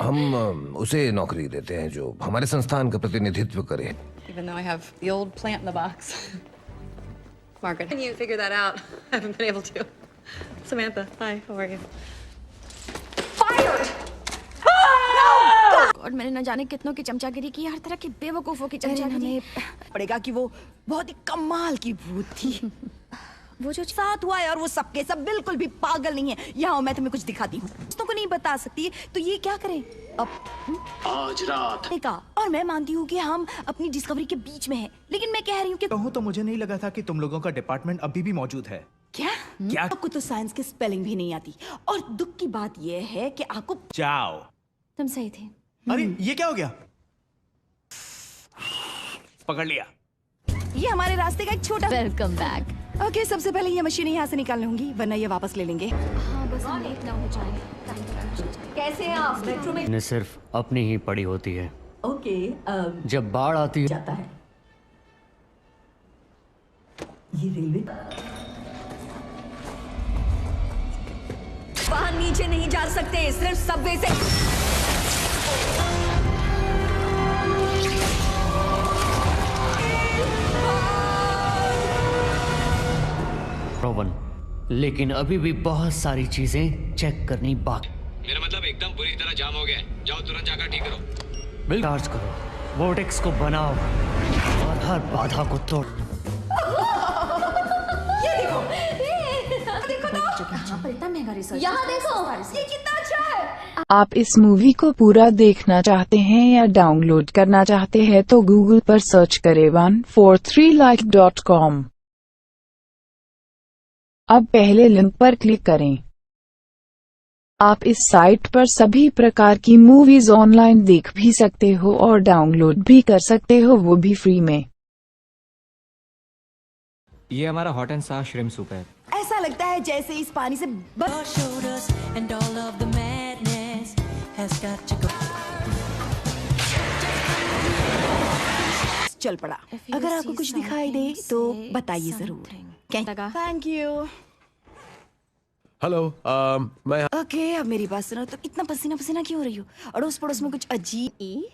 हम उसे नौकरी देते हैं जो हमारे संस्थान का प्रतिनिधित्व करे। Even though I have the old plant in the box. Margaret, can you figure that out? I haven't been able to. Samantha, hi, how are you? Fired! और मैंने न जाने कितनों की चमचागिरी की, हर तरह की बेवकूफों की चमचागिरी। पड़ेगा कि वो बहुत ही कमाल की भूत थी। वो जो साथ हुआ है, और वो सबके सब बिल्कुल भी पागल नहीं है। यहाँ मैं तुम्हें कुछ दिखाती हूँ, दोस्तों को नहीं बता सकती, तो ये क्या करें अब? आज रात का। और मैं मानती हूँ कि हम अपनी डिस्कवरी के बीच में हैं, लेकिन मैं कह रही हूँ कि कहूँ तो मुझे नहीं लगा था कि तुम लोगों का डिपार्टमेंट अभी भी मौजूद है। क्या? आपको तो साइंस की स्पेलिंग भी नहीं आती, और दुख की बात यह है कि आपको। जाओ। तुम सही थे। अरे ये क्या हो गया? पकड़ लिया। ये हमारे रास्ते का एक छोटा। Welcome back. ओके, सबसे पहले ये मशीन यहाँ से निकाल लूंगी, वरना ये वापस ले लेंगे। हाँ, बस हम लेट ना हो जाए। कैसे हैं आप? मेट्रो में ने सिर्फ अपनी ही पड़ी होती है। ओके, जब बाढ़ आती है जाता है। ये रेलवे वहाँ नीचे नहीं जा सकते, सिर्फ सबवे से। लेकिन अभी भी बहुत सारी चीजें चेक करनी बाकी। मेरा मतलब एकदम बुरी तरह जाम हो गया है। जाओ तुरंत जाकर ठीक करो। बिल चार्ज करो, वोर्टेक्स को बनाओ और हर बाधा को तोड़। ये देखो, देखो तो। इतना महंगा रिसर्च। यहाँ देखो, ये कितना अच्छा है। आप इस मूवी को पूरा देखना चाहते हैं या डाउनलोड करना चाहते हैं तो गूगल पर सर्च करें 143like.com। अब पहले लिंक पर क्लिक करें। आप इस साइट पर सभी प्रकार की मूवीज ऑनलाइन देख भी सकते हो और डाउनलोड भी कर सकते हो, वो भी फ्री में। ये हमारा हॉट एंड सार श्रिम्प सूप है। ऐसा लगता है जैसे इस पानी से चल पड़ा। अगर आपको कुछ दिखाई दे तो बताइए जरूर। Thank you. हेलो, मैं। ओके, अब मेरी बात सुनो। तो इतना पसीना पसीना क्यों हो रही हो? अड़ोस पड़ोस में कुछ अजीब।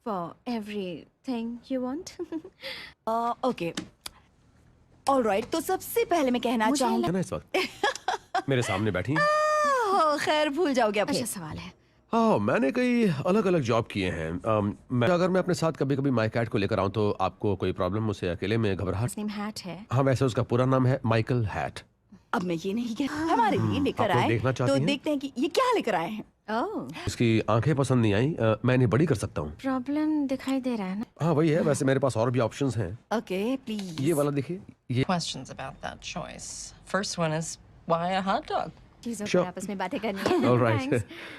For everything you want. Okay, alright. तो सबसे पहले मैं कहना चाहूंगा इस वक्त मेरे सामने बैठी। खैर, भूल जाओगे अब। अच्छा सवाल है। हाँ, मैंने कई अलग अलग जॉब किए हैं। अगर मैं अपने साथ कभी कभी माई कैट को लेकर आऊँ तो आपको कोई प्रॉब्लम? उसे अकेले में घबराहट? हैट है। हाँ, वैसे उसका पूरा नाम है माइकल हैट। अब मैं ये नहीं कह हमारे लिए लेकर आप आए देखना चाहती तो हैं? देखते हैं कि ये क्या लेकर आए हैं। ओह, इसकी आंखें पसंद नहीं आई। मैं इन्हें बड़ी कर सकता हूँ। प्रॉब्लम दिखाई दे रहा है ना? हाँ वही है। वैसे मेरे पास और भी ऑप्शंस हैं। Okay please. ये वाला देखिए। ये Questions about that choice. First one is why a hot dog? चीजों Sure. पर आपस में बातें करनी है। All right.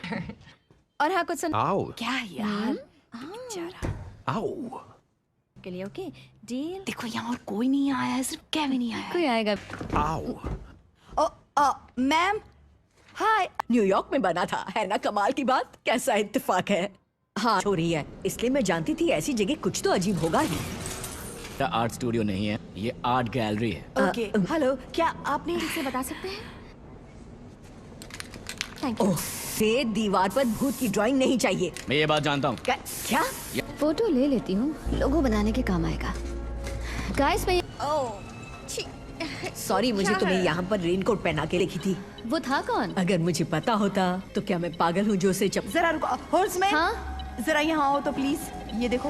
Thanks. और हाँ कुछ सुन। आओ। क्या यार बेचारा। आओ। के लिए ओके डील। देखो यहाँ और कोई नहीं आया है, सिर्फ केविन ही आया है। कोई आएगा। आओ। Ma'am hi. न्यूयॉर्क में बना था, है ना कमाल की बात? कैसा इत्तेफाक है। हाँ हो रही है, इसलिए मैं जानती थी ऐसी जगह कुछ तो अजीब होगा ही। आर्ट स्टूडियो नहीं है, ये आर्ट गैलरी है। ओके हेलो, क्या आपने इसे बता सकते हैं? Thank you. से दीवार पर भूत की ड्राइंग नहीं चाहिए। मैं ये बात जानता हूँ। क्या? फोटो ले लेती हूँ, लोगो बनाने के काम आएगा। गाइस मैं सॉरी, मुझे तुम्हें यहाँ पर रेनकोट पहना के लिखी थी। वो था कौन? अगर मुझे पता होता तो क्या मैं पागल हूँ जो उसे जरा रुको हॉर्समैन। हाँ? जरा यहाँ आओ तो प्लीज। ये देखो।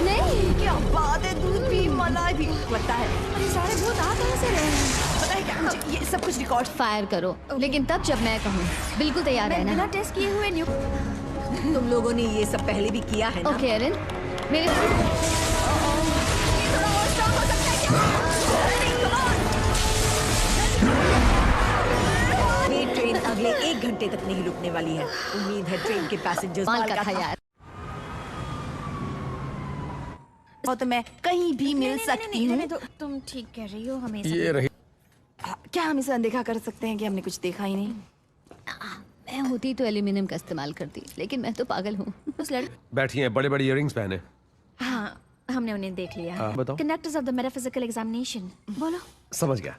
नहीं क्या बात है, दूध भी मलाई भी पता है। अरे सारे भूत आ कहाँ से रहे हैं? पता है क्या, मुझे ये सब कुछ रिकॉर्ड फायर करो लेकिन तब जब मैं कहूँ। बिल्कुल तैयार है ना? बिना टेस्ट किए हुए न्यू। तुम लोगों ने ये सब पहले भी किया है ना? ओके एरिन, मेरे ट्रेन अगले 1 घंटे तक नहीं रुकने वाली है। उम्मीद है ट्रेन के पैसेंजर्स माल का था यार। तो मैं कहीं भी मिल सकती हूँ। तुम ठीक कह रही हो, हमें ये रही। क्या हम इसे अनदेखा कर सकते हैं कि हमने कुछ देखा ही नहीं? मैं होती तो एल्यूमिनियम का इस्तेमाल करती, लेकिन मैं तो पागल हूँ। बैठिए, बड़े बड़े इयररिंग्स पहने। हाँ, हमने उन्हें देख लिया। बताओ। Conductors of the metaphysical examination. बोलो। समझ गया।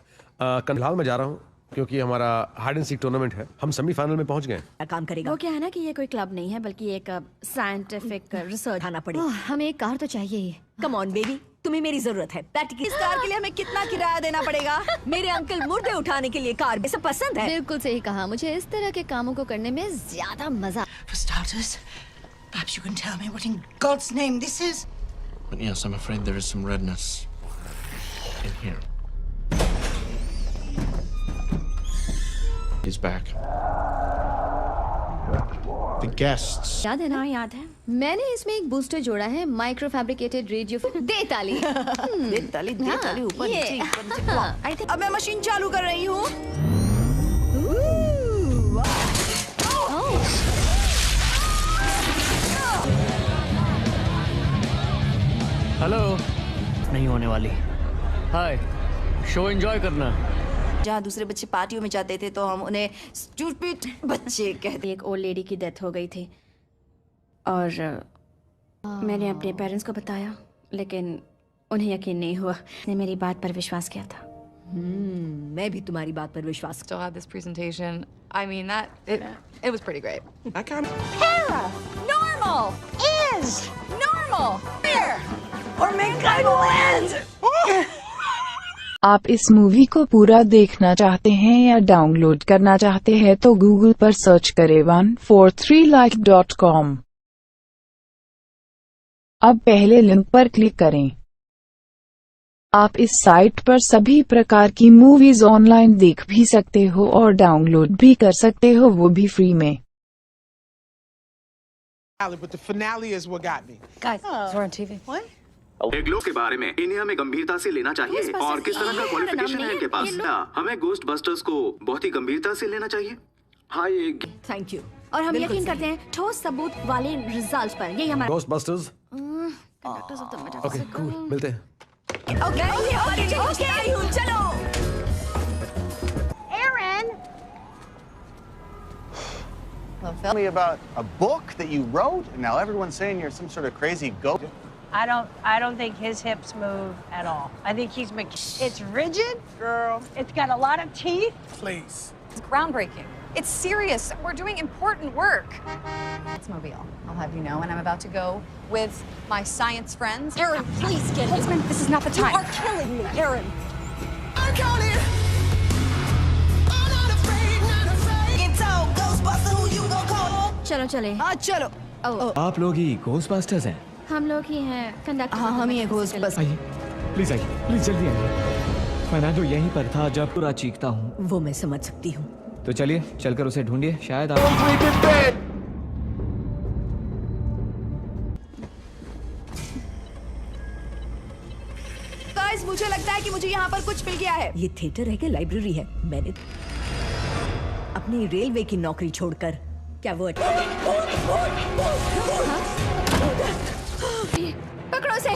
फिलहाल मैं जा रहा हूँ क्योंकि हमारा हाइड एंड सीक टूर्नामेंट है। हम सेमीफाइनल में पहुंच गए। काम करेगा। वो क्या है ना कि ये कोई क्लब नहीं है बल्कि एक साइंटिफिक रिसर्च आना पड़ेगा। हमें एक कार तो चाहिए ही। कम ऑन बेबी, तुम्हें मेरी जरूरत है। इस कार के लिए हमें कितना किराया देना पड़ेगा? मेरे अंकल मुर्दे उठाने के लिए कार सब पसंद है। बिल्कुल सही कहा, मुझे इस तरह के कामों को करने में ज्यादा मजा। For starters, perhaps you can tell me what in God's name this is? But yes, I'm afraid there is some redness in here. He's back. The guests. याद है ना? याद है। मैंने इसमें एक बूस्टर जोड़ा है, माइक्रो फैब्रिकेटेड रेडियो। दे ताली। दे ताली ऊपर नीचे। अब मैं मशीन चालू कर रही हूँ। हेलो। नहीं होने वाली। हाय, शो एंजॉय करना। जहाँ दूसरे बच्चे पार्टियों में जाते थे तो हम उन्हें स्टूपिड बच्चे कहते। एक ओल्ड लेडी की डेथ हो गई थी और मैंने अपने पेरेंट्स को बताया, लेकिन उन्हें यकीन नहीं हुआ। ने मेरी बात पर विश्वास किया था। मैं भी तुम्हारी बात पर विश्वास। Still had this presentation. I mean, it was pretty great. I kind of. Hera, normal is normal. Here, or mankind will end. आप इस मूवी को पूरा देखना चाहते हैं या डाउनलोड करना चाहते हैं तो गूगल पर सर्च करें 143like.com। अब पहले लिंक पर क्लिक करें। आप इस साइट पर सभी प्रकार की मूवीज ऑनलाइन देख भी सकते हो और डाउनलोड भी कर सकते हो, वो भी फ्री में। But the finale is what got me. Guys, we're on TV. What? Glow के बारे में इन्हें हमें गंभीरता से लेना चाहिए और किस तरह का क्वालिफिकेशन है इनके पास? हमें गोस्ट बस्टर्स को बहुत ही गंभीरता से लेना चाहिए। हाँ ये थैंक यू। और हम यकीन करते हैं ठोस सबूत वाले रिजल्ट्स पर। यही हमारा ghost busters. Conductors of the metaphysical. Okay cool, मिलते हैं। ओके चलो। Aaron. Well, tell me about a book that you wrote, and now everyone's saying you're some sort of crazy goat. I don't think his hips move at all. I think he's it's rigid, girl. It's got a lot of teeth. Please. It's groundbreaking. It's serious. We're doing important work. It's Mobile. I'll have you know, and I'm about to go with my science friends. Aaron, please get it. Holtzman, this is not the time. You are killing me, Aaron. I'm counting. I'm not afraid, not afraid. Get out, Ghostbuster, who you gonna चलो चले। हाँ चलो। आप लोग ही Ghostbusters हैं? हम लोग ही हैं कंडक्टर। हाँ हम ही घोस्टबस्टर्स। आइए प्लीज जल्दी आइए। फर्नांडो यहीं पर था जब पूरा चीखता हूँ। वो मैं समझ सकती हूँ। तो चलिए चलकर उसे ढूंढिए, शायद आप। गाइस मुझे लगता है कि मुझे यहाँ पर कुछ मिल गया है। ये थिएटर है कि लाइब्रेरी है? मैंने अपनी रेलवे की नौकरी छोड़कर क्या वो पकड़ो से।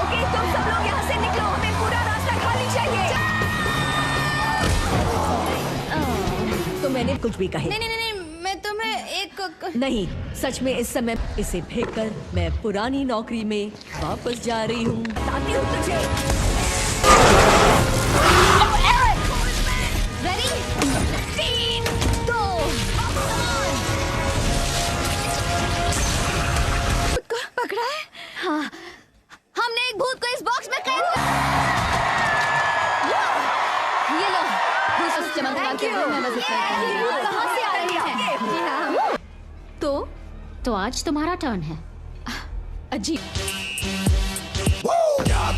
ओके तुम सब लोग यहाँ से निकलो, हमें पूरा रास्ता खाली चाहिए। तो मैंने कुछ भी कहे। नहीं, मैं तुम्हें एक नहीं, सच में इस समय इसे फेंककर मैं पुरानी नौकरी में वापस जा रही हूँ। बताती हूँ तुझे। रेडी? 3, 2, 1। पकड़ा है? हाँ, हमने एक भूत को इस बॉक्स में कैद कर। ये लो, भूत चमत्कार के रूप में मदद करते हैं। कहाँ से आ रही है? जी हाँ। तो आज तुम्हारा टर्न है। अजीब। क्या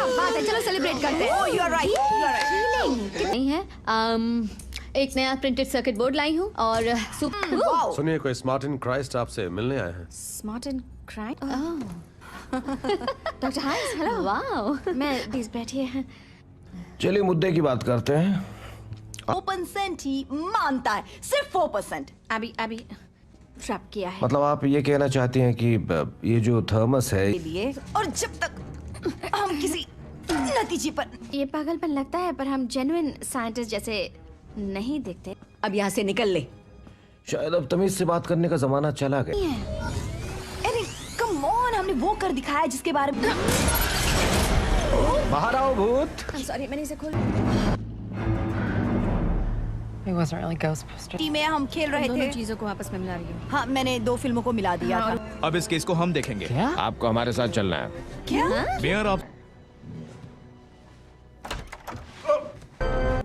बात है, चलो सेलिब्रेट करते हैं। You are right. नहीं है। एक नया प्रिंटेड सर्किट बोर्ड लाई हूँ और सुनिए, कोई स्मार्ट एंड क्राइस्ट आपसे मिलने आए हैं। Smart and crime. Doctor Hayes, hello. Wow, मैं प्लीज बैठिए। चलिए मुद्दे की बात करते हैं। 4% ही मानता है, सिर्फ 4%। अभी ट्रैप किया है। मतलब आप ये कहना चाहती हैं कि ये जो थर्मस है लिए, और जब तक हम किसी नतीजे पर। ये पागलपन लगता है, पर हम जेन्युइन साइंटिस्ट जैसे नहीं दिखते। अब यहाँ से निकल ले। शायद अब तमीज से बात करने का जमाना चला गया। अरे कम ऑन, हमने वो कर दिखाया जिसके बारे में। बाहर आओ भूत। सॉरी, मैंने इसे खोल। It wasn't really Ghostbusters. Team में हम खेल रहे थे। दोनों चीजों को आपस में मिला रही हूँ। हाँ, मैंने 2 फिल्मों को मिला दिया था। अब इस केस को हम देखेंगे। क्या? आपको हमारे साथ चलना है। क्या? मेयर आप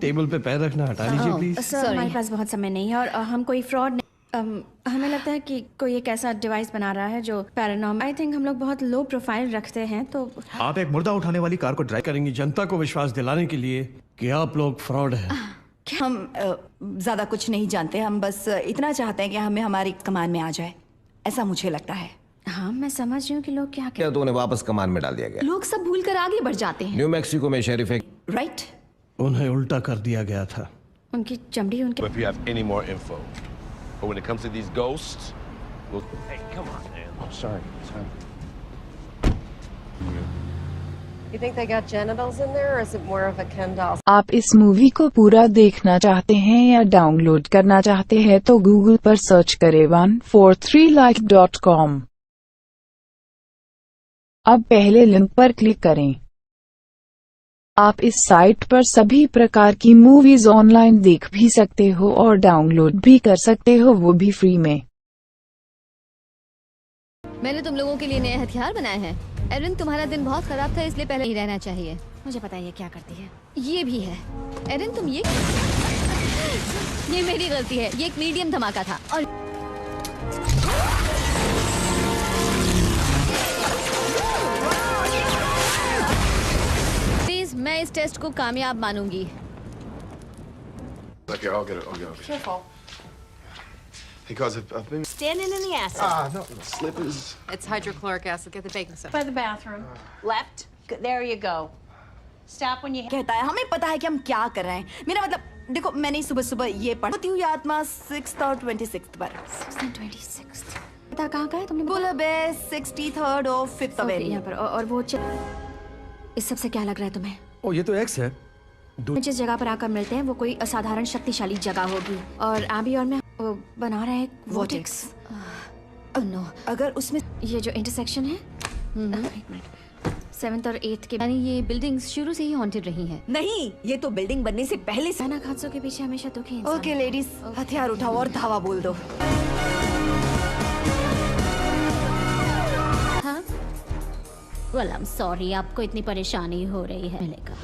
टेबल पे पैर रखना हटा लीजिए प्लीज। सर, हमारे पास बहुत समय नहीं है और हम कोई फ्रॉड हमें लगता है कि कोई एक ऐसा डिवाइस बना रहा है जो पैरानॉर्मल। आई थिंक हम लोग बहुत लो प्रोफाइल रखते हैं, तो आप एक मुर्दा उठाने वाली कार को ड्राइव करेंगी जनता को विश्वास दिलाने के लिए कि आप लोग फ्रॉड हैं। हम ज्यादा कुछ नहीं जानते, हम बस इतना चाहते हैं कि हमें हमारी कमान में आ जाए, ऐसा मुझे लगता है। हाँ, मैं समझ रही हूँ कि लोग क्या क्या तो उन्हें वापस कमान में डाल दिया गया। लोग सब भूल कर आगे बढ़ जाते हैं। न्यू मैक्सिको में शेरिफ एक राइट, उन्हें उल्टा कर दिया गया था। उनकी चमड़ी उनके। If you have any more info, but when it comes to these ghosts, we'll... Hey, come on, man. I'm sorry. You think they got genitals in there, or is it more of a Ken doll? आप इस movie को पूरा देखना चाहते हैं या download करना चाहते हैं तो गूगल पर सर्च करें 143like.com। अब पहले लिंक पर क्लिक करें। आप इस साइट पर सभी प्रकार की मूवीज ऑनलाइन देख भी सकते हो और डाउनलोड भी कर सकते हो, वो भी फ्री में। मैंने तुम लोगों के लिए नए हथियार बनाए हैं। एरिन, तुम्हारा दिन बहुत खराब था, इसलिए पहले ही रहना चाहिए। मुझे पता है ये क्या करती है। ये भी है। एरिन, तुम ये मेरी गलती है। ये एक मीडियम धमाका था और प्लीज, मैं इस टेस्ट को कामयाब मानूंगी। Okay, I'll get it. Careful. Because I've been... Standing in the acid. no, slippers. It's hydrochloric acid. Get the baking soda. By the bathroom. Left. There you go. Stop when you... कहता है हमें पता है कि हम क्या कर रहे हैं। मेरा मतलब देखो, मैंने सुबह ये पढ़ती हुई आत्मा 6th और 26th पर। 6th and 26th। पता कहाँ का है तुमने? बुलबे 63rd और 5th अवेन्यू। यहाँ पर और वो इस सब से क्या लग रहा है तुम्हें? ओ, ये तो एक्स है। जिस जगह पर आकर मिलते हैं वो कोई असाधारण शक्तिशाली जगह होगी और आबी और मैं बना रहे हैं वोटेक्स। नो, अगर उसमें ये जो इंटरसेक्शन है, 7th और 8th के, यानी ये बिल्डिंग्स शुरू से ही हॉन्टेड रही हैं। नहीं, ये तो बिल्डिंग बनने से पहले से। भयानक हादसों के पीछे हमेशा दुख है इंसान। ओके लेडीज, हथियार उठाओ और धावा बोल दो। हाँ? Well, I'm sorry, आपको इतनी परेशानी हो रही है। मिलेगा।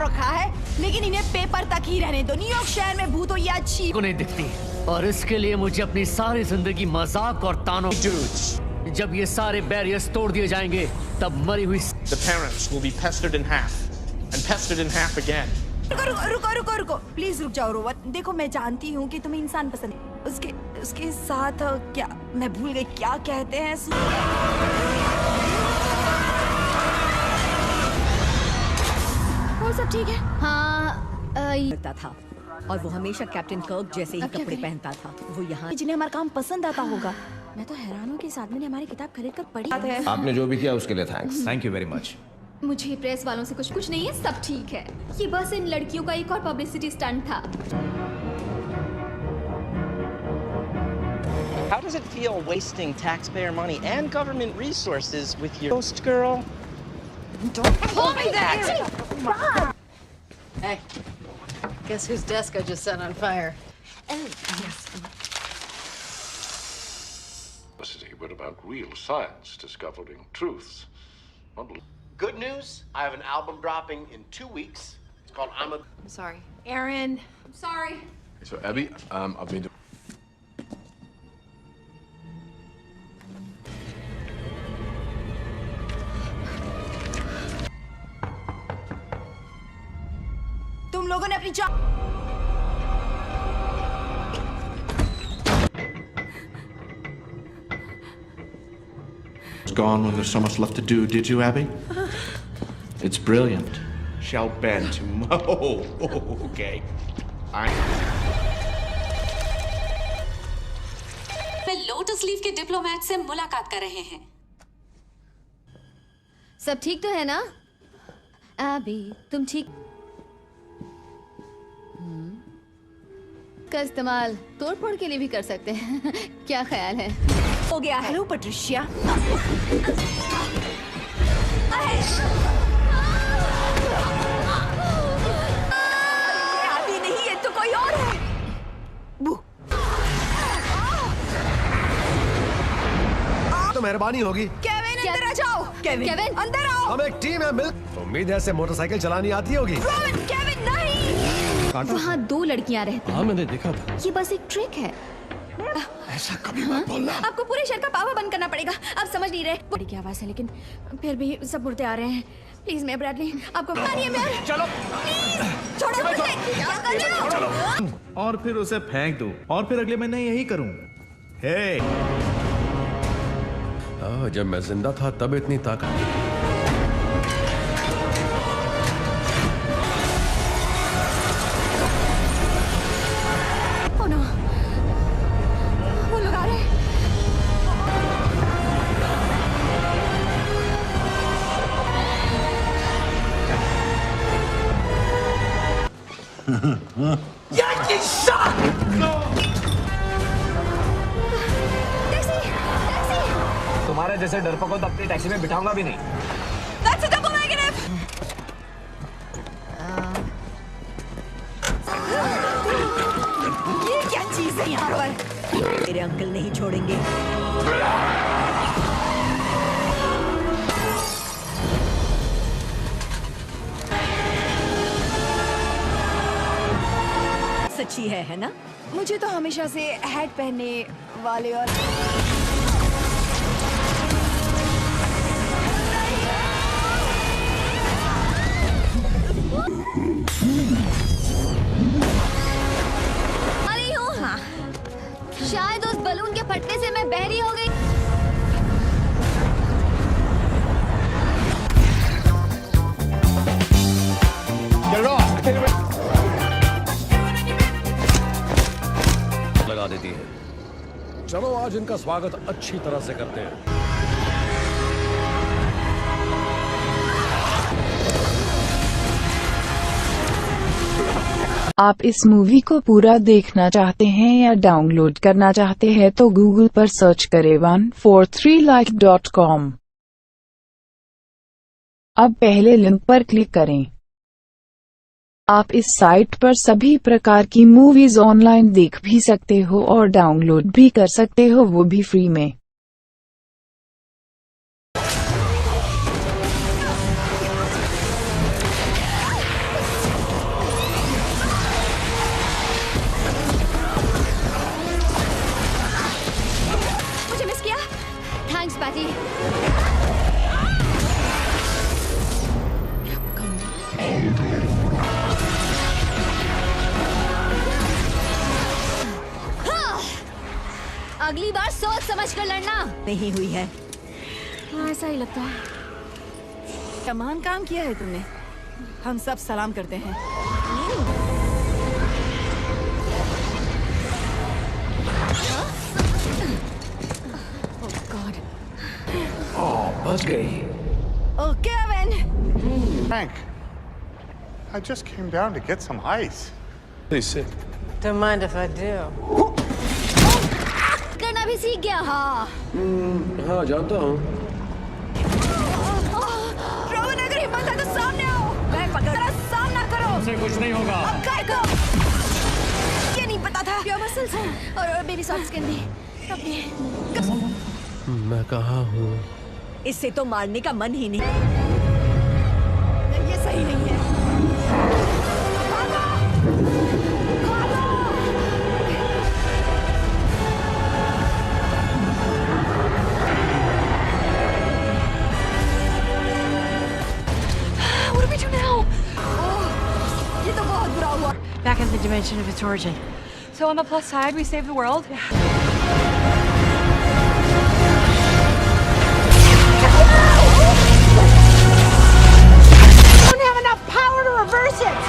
रखा है, लेकिन इन्हें पेपर तक ही रहने दो। न्यूयॉर्क शहर में भूतों ये अच्छी को नहीं दिखती, और इसके लिए मुझे अपनी सारी जिंदगी मजाक और तानों। जब ये सारे बैरियर्स तोड़ दिए जाएंगे, तब मरी हुई The parents will be pestered in half and pestered in half again. रुको, प्लीज रुक जाओ रोवर। देखो, मैं जानती हूँ कि तुम्हें इंसान पसंद है। उसके साथ क्या, मैं भूल गई क्या कहते हैं। और सब ठीक है? हाँ, करता था और वो हमेशा कैप्टन कर्क जैसे ही कपड़े पहनता था। वो यहाँ जिन्हें हमारा काम पसंद आता होगा। मैं तो हैरान हूँ कि इस आदमी ने हमारी किताब खरीद कर पढ़ी है। आपने जो भी किया उसके लिए thanks. Thank you very much. मुझे प्रेस वालों से कुछ नहीं है, सब ठीक है। ये बस इन लड़कियों का एक और पब्लिसिटी स्टंट था। How does it feel wasting taxpayer money and government resources with your ghost girl? Don't pull me that! Hey, guess whose desk I just set on fire? Oh, yes. But about real science discovering truths. Good news, I have an album dropping in 2 weeks. It's called I'm sorry. Aaron. I'm sorry. So Abby, I've been तुम लोगों ने अपनी It's gone when there's so much left to do, did you, Abby? It's brilliant. Shall bend to okay. Way lotus leaf के diplomat से मुलाकात कर रहे हैं। सब ठीक तो है ना? अभी तुम ठीक का इस्तेमाल तोड़-फोड़ के लिए भी कर सकते हैं। क्या ख्याल है? हो गया है। Hello Patricia. अभी नहीं, ये तो कोई और है। तो मेहरबानी होगी। केविन अंदर आ जाओ। केविन अंदर आओ। हम एक टीम है, मिल। उम्मीद है ऐसे मोटरसाइकिल चलानी आती होगी। केविन नहीं। वहाँ 2 लड़कियाँ रहती। हाँ, मैंने देखा था। ये बस एक ट्रिक है। ऐसा कभी मत बोलना। आपको पूरे शहर का पावर बंद करना पड़ेगा। आप समझ नहीं रहे। बड़ी की आवाज है, लेकिन फिर भी सब मुर्दे आ रहे हैं। प्लीज मैं ब्रैडली, आपको मारिए मैं। चलो। छोड़ो मुझे। और फिर उसे फेंक दूं, और फिर अगले महीने यही करूं। हे। जब मैं जिंदा था तब इतनी ताकत। Yankee shot! तुम्हारे जैसे डरपोकों को तो अपनी टैक्सी में बिठाऊंगा भी नहीं। That's a double negative. ये क्या चीज है यहाँ पर? मेरे अंकल नहीं छोड़ेंगे। सच्ची है ना? मुझे तो हमेशा से हैट पहनने वाले और अरे हूँ। हाँ। शायद उस बलून के फटने से मैं बहरी हो गई। लगा देती है। चलो आज इनका स्वागत अच्छी तरह से करते हैं। आप इस मूवी को पूरा देखना चाहते हैं या डाउनलोड करना चाहते हैं तो गूगल पर सर्च करें 143like.com। अब पहले लिंक पर क्लिक करें। आप इस साइट पर सभी प्रकार की मूवीज ऑनलाइन देख भी सकते हो और डाउनलोड भी कर सकते हो, वो भी फ्री में। मुझे मिस किया? Thanks Patty. अगली बार सोच समझ कर लड़ना। नहीं हुई है। हाँ, ऐसा ही लगता है। तमाम काम किया है तुमने। हम सब सलाम करते हैं। Oh God. बच गई। Oh, Kevin! Frank, I just came down to get some ice. He's sick. Don't mind if I do. करना भी सीख गया। हाँ। हाँ, जानता हूँ। रोहन, अगर हिम्मत है तो सामने आओ। मैं पकड़ सामना करो। उसे कुछ नहीं होगा। अब काय को? ये नहीं पता था। Pure muscles और baby soft skin भी। मैं कहाँ हूँ? इससे तो मारने का मन ही नहीं। ये सही नहीं है। What do we do now? ये तो बहुत बुरा हुआ। Back in the dimension of its origin. So on the plus side, we saved the world. Don't have enough power to reverse it.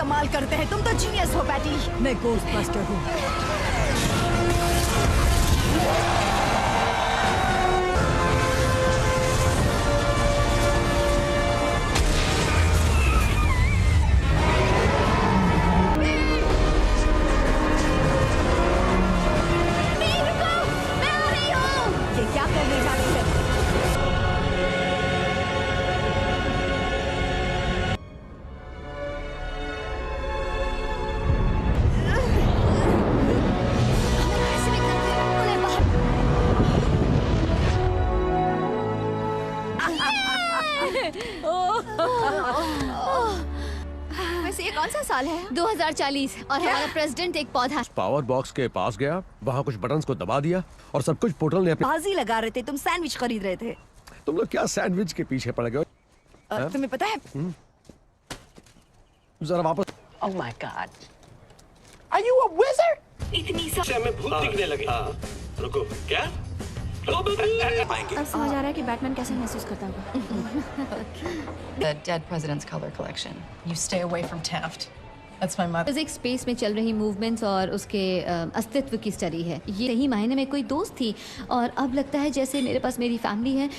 कमाल करते हैं, तुम तो जीनियस हो पैटी। मैं गोस्टबस्टर हूँ। ये क्या करने जा रही है? वैसे ये कौन सा साल है? 2040 और हमारा प्रेसिडेंट एक पौधा। पावर बॉक्स के पास गया, वहाँ कुछ बटन्स को दबा दिया और सब कुछ पोर्टल ने अपने। बाजी लगा रहे थे, तुम सैंडविच खरीद रहे थे। तुम लोग क्या सैंडविच के पीछे पड़ गए? तुम्हें पता है? जरा वापस। Oh my God. Are you a wizard? इतनी सा हमें भूत दिखने लगे। रुको, क्या? अब समझ आ रहा है कि बैटमैन कैसे महसूस करता होगा। The dead president's color collection. You stay away from Taft. That's my mother. Physics space में चल रही मूवमेंट्स और उसके अस्तित्व की स्टडी है। ये सही मायने में कोई दोस्त थी और अब लगता है जैसे मेरे पास मेरी फैमिली है।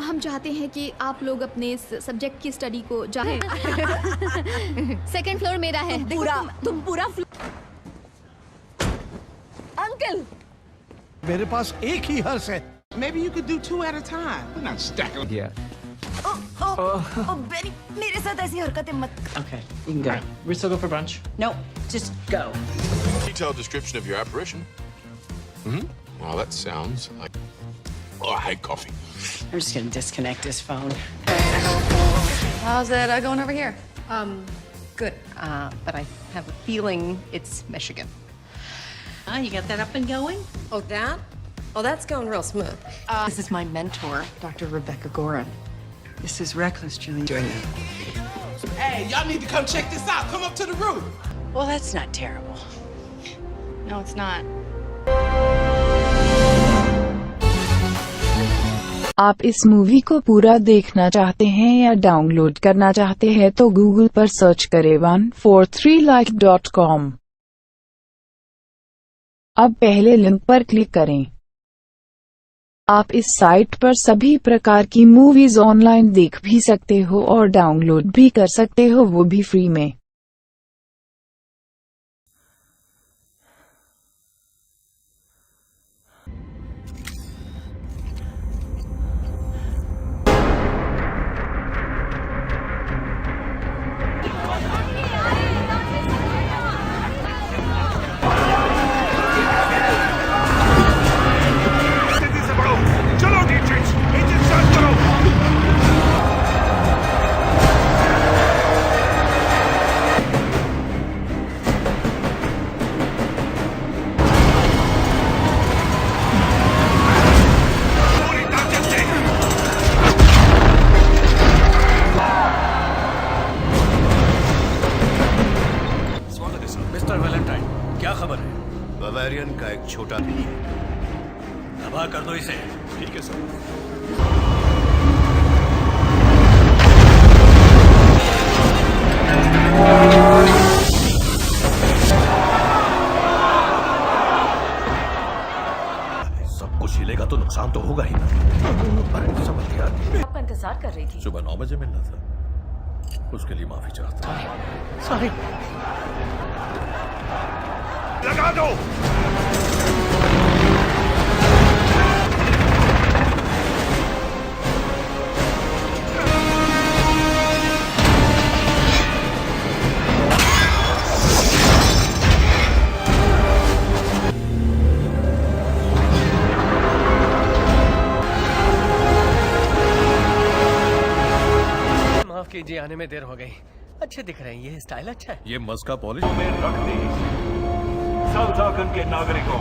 हम चाहते हैं कि आप लोग अपने सब्जेक्ट की स्टडी को जानें। सेकंड फ्लोर मेरा है। तुम पूरा अंकल, मेरे पास एक ही हर्ष है। Maybe you could do 2 at a time. We're not stacking. Yeah. Beni, मेरे साथ ऐसी हरकतें मत। Okay, you can go. We still go for brunch? No, just go. Detailed description of your apparition. Well, that sounds like. Oh, I hate coffee. I'm just gonna disconnect this phone. How's it going over here? Good. But I have a feeling it's Michigan. You got that up and going? Oh, that? Oh, that's going real smooth. This is my mentor, Dr. Rebecca Gorin. This is reckless, Julie. Doing it. Hey, y'all need to come check this out. Come up to the roof. Well, that's not terrible. No, it's not. आप इस movie को पूरा देखना चाहते हैं या download करना चाहते हैं तो गूगल पर सर्च करें 143like.com। अब पहले लिंक पर क्लिक करें। आप इस साइट पर सभी प्रकार की मूवीज ऑनलाइन देख भी सकते हो और डाउनलोड भी कर सकते हो, वो भी फ्री में। मिस्टर वैलेंटाइन, क्या खबर है? बवेरियन का एक छोटा भी दबा कर दो इसे। ठीक है सर। सब कुछ हिलेगा तो नुकसान तो होगा ही ना। अरे समझ गया। आपका इंतजार कर रही थी। सुबह 9 बजे मिलना था, उसके लिए माफी चाहता हूँ। सॉरी। लगा दो। माफ कीजिए, आने में देर हो गई। अच्छे दिख रहे हैं, ये स्टाइल अच्छा है। ये मस्का पॉलिश में रख दी साउथाकन के नागरिकों।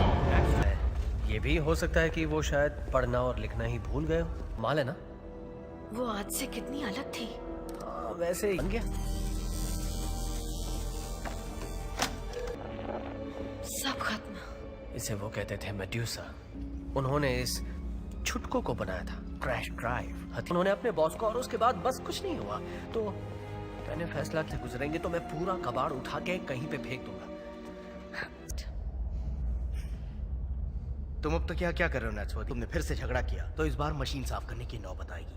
ये भी हो सकता है कि वो शायद पढ़ना और लिखना ही भूल गए हो। माल है ना? वो आज से कितनी अलग थी। हाँ, वैसे ही बन गया। सब खत्म। इसे वो कहते थे मेड्यूसा। उन्होंने इस छुटको को बनाया था, क्रैश ड्राइव। उन्होंने अपने बॉस को, और उसके बाद बस कुछ नहीं हुआ। तो मैंने फैसला किया, गुजरेंगे तो मैं पूरा कबाड़ उठा के कहीं पे फेंक दूंगा। तुम अब तो क्या क्या कर रहे हो नैट्सवर्थ? तुमने फिर से झगड़ा किया तो इस बार मशीन साफ करने की नौबत आएगी।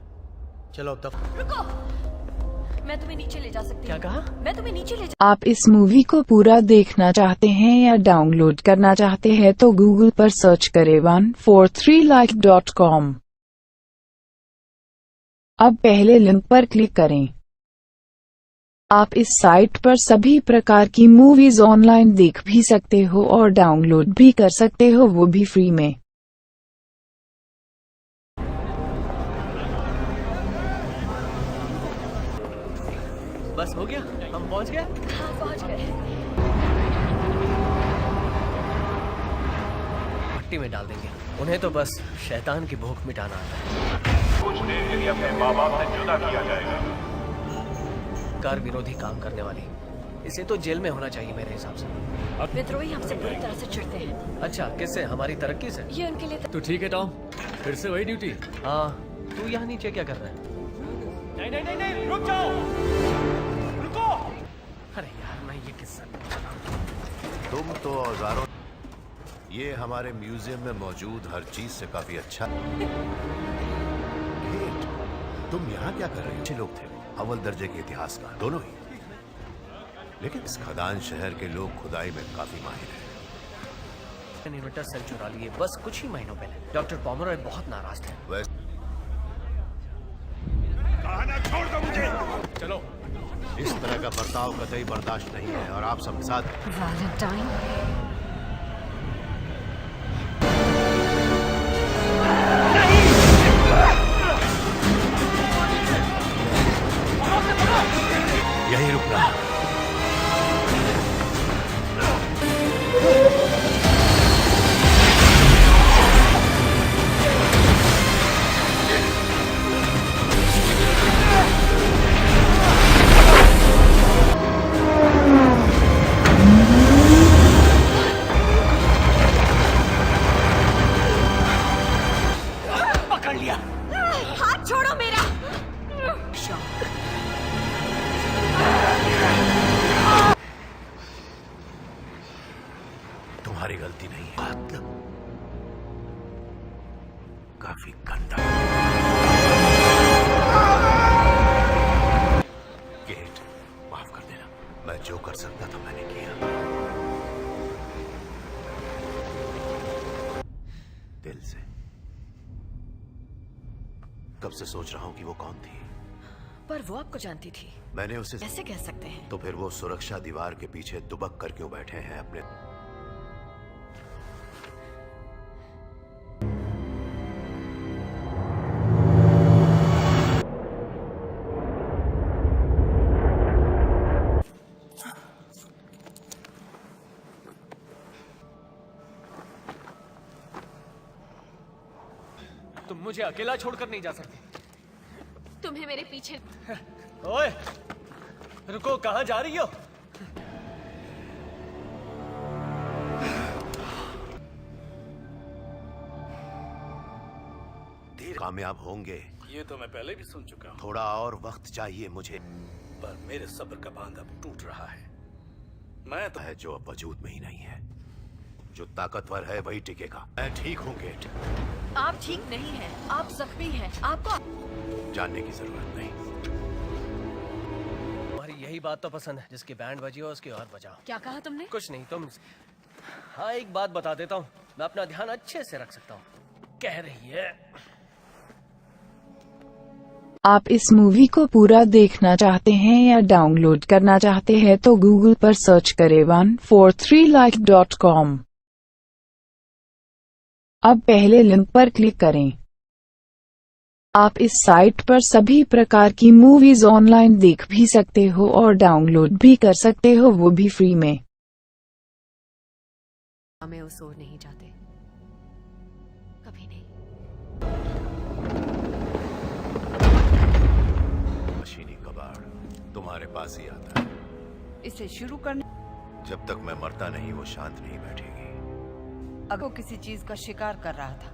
चलो अब दफ्तर। रुको, मैं तुम्हें नीचे ले जा सकती हूँ। क्या कहा? मैं तुम्हें नीचे ले जा। आप इस मूवी को पूरा देखना चाहते हैं या डाउनलोड करना चाहते हैं तो गूगल पर सर्च करें 143like.com। अब पहले लिंक पर क्लिक करें। आप इस साइट पर सभी प्रकार की मूवीज ऑनलाइन देख भी सकते हो और डाउनलोड भी कर सकते हो, वो भी फ्री में। बस हो गया, हम पहुंच गए। हाँ, पहुंच गए। मिट्टी में डाल देंगे उन्हें, तो बस शैतान की भूख मिटाना आता है। कुछ देर के लिए अपने माँ बाप से जुदा किया जाएगा। कार विरोधी काम करने वाली, इसे तो जेल में होना चाहिए मेरे हिसाब से। विद्रोही हमसे बुरी तरह से चिढ़ते हैं। अच्छा, किससे? हमारी तरक्की से? ये उनके लिए तो ठीक है टॉम, फिर से वही ड्यूटी। हाँ, तू यहाँ नीचे क्या कर रहा है? नहीं नहीं नहीं नहीं, रुक जाओ, रुको। अरे यार, मैं ये किस्सा। तुम तो औजारों, ये हमारे म्यूजियम में मौजूद हर चीज से काफी अच्छा। तुम यहाँ क्या कर रहे हो? अच्छे लोग थे, अव्वल दर्जे के इतिहासकार दोनों ही, लेकिन इस खदान शहर के लोग खुदाई में काफी माहिर हैं। इन्वर्टर सेल चुरा लिए बस कुछ ही महीनों पहले। डॉक्टर पोमरॉय बहुत नाराज थे। कहाना छोड़ दो मुझे। चलो। इस तरह का बर्ताव कतई बर्दाश्त नहीं है और आप सब साथ। वैलेंटाइन। यही रुकना। पकड़ लिया। हाथ छोड़ो मेरा। तुम्हारी गलती नहीं है। काफी गंदा। गेट, माफ कर देना। मैं जो कर सकता था मैंने किया। दिल से। कब से सोच रहा हूं कि वो कौन थी। पर वो आपको जानती थी। मैंने उसे कैसे कह सकते हैं? तो फिर वो सुरक्षा दीवार के पीछे दुबक कर क्यों बैठे हैं अपने। तुम मुझे अकेला छोड़कर नहीं जा सकती। तुम्हें मेरे पीछे। ओए, रुको, कहाँ जा रही हो? धीरे कामयाब होंगे। ये तो मैं पहले भी सुन चुका हूँ। थोड़ा और वक्त चाहिए मुझे। पर मेरे सब्र का बांध अब टूट रहा है। मैं तो है जो अब वजूद में ही नहीं है। जो ताकतवर है वही टिकेगा। मैं ठीक हूँ गेट। आप ठीक नहीं हैं। आप जख्मी हैं। आपको जानने की जरूरत नहीं। तुम्हारी यही बात तो पसंद है, जिसकी बैंड बजी हो उसकी और बजाओ। क्या कहा तुमने? कुछ नहीं, तुम। हाँ, एक बात बता देता हूँ, मैं अपना ध्यान अच्छे से रख सकता हूँ। कह रही है। आप इस मूवी को पूरा देखना चाहते हैं या डाउनलोड करना चाहते हैं तो गूगल पर सर्च करें 143like.com। अब पहले लिंक पर क्लिक करें। आप इस साइट पर सभी प्रकार की मूवीज ऑनलाइन देख भी सकते हो और डाउनलोड भी कर सकते हो, वो भी फ्री में। हमें वो सो नहीं जाते, कभी नहीं। मशीनी कबाड़ तुम्हारे पास ही आता है। इसे शुरू करने। जब तक मैं मरता नहीं वो शांत नहीं बैठेगी। अगर वो किसी चीज का शिकार कर रहा था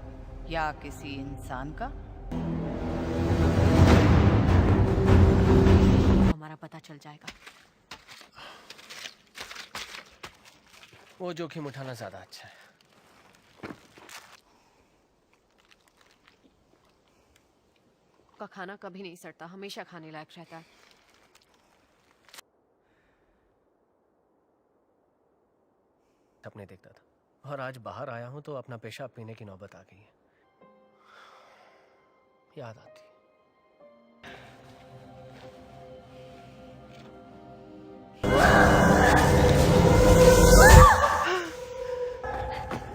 या किसी इंसान का, हमारा पता चल जाएगा। वो जोखिम उठाना ज्यादा अच्छा है। का खाना कभी नहीं सड़ता, हमेशा खाने लायक रहता है। सपने देखता था और आज बाहर आया हूं तो अपना पेशाब पीने की नौबत आ गई है। याद आती।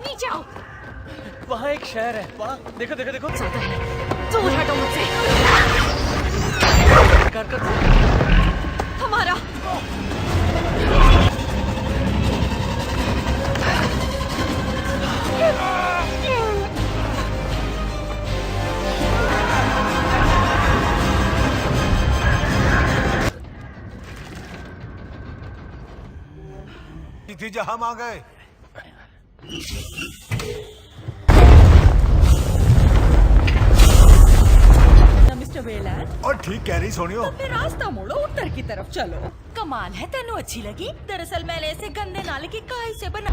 नीचे आओ। वहाँ एक शहर है, वहाँ देखो देखो देखो। दूर हटो मुझसे। हमारा नतीजा हम आ गए। Mister Weyland. और ठीक कह रही सोनियो। तुमने रास्ता मोड़ो, उत्तर की तरफ चलो। कमाल है, तेनू अच्छी लगी। दरअसल मैंने इसे गंदे नाले की काई से बना।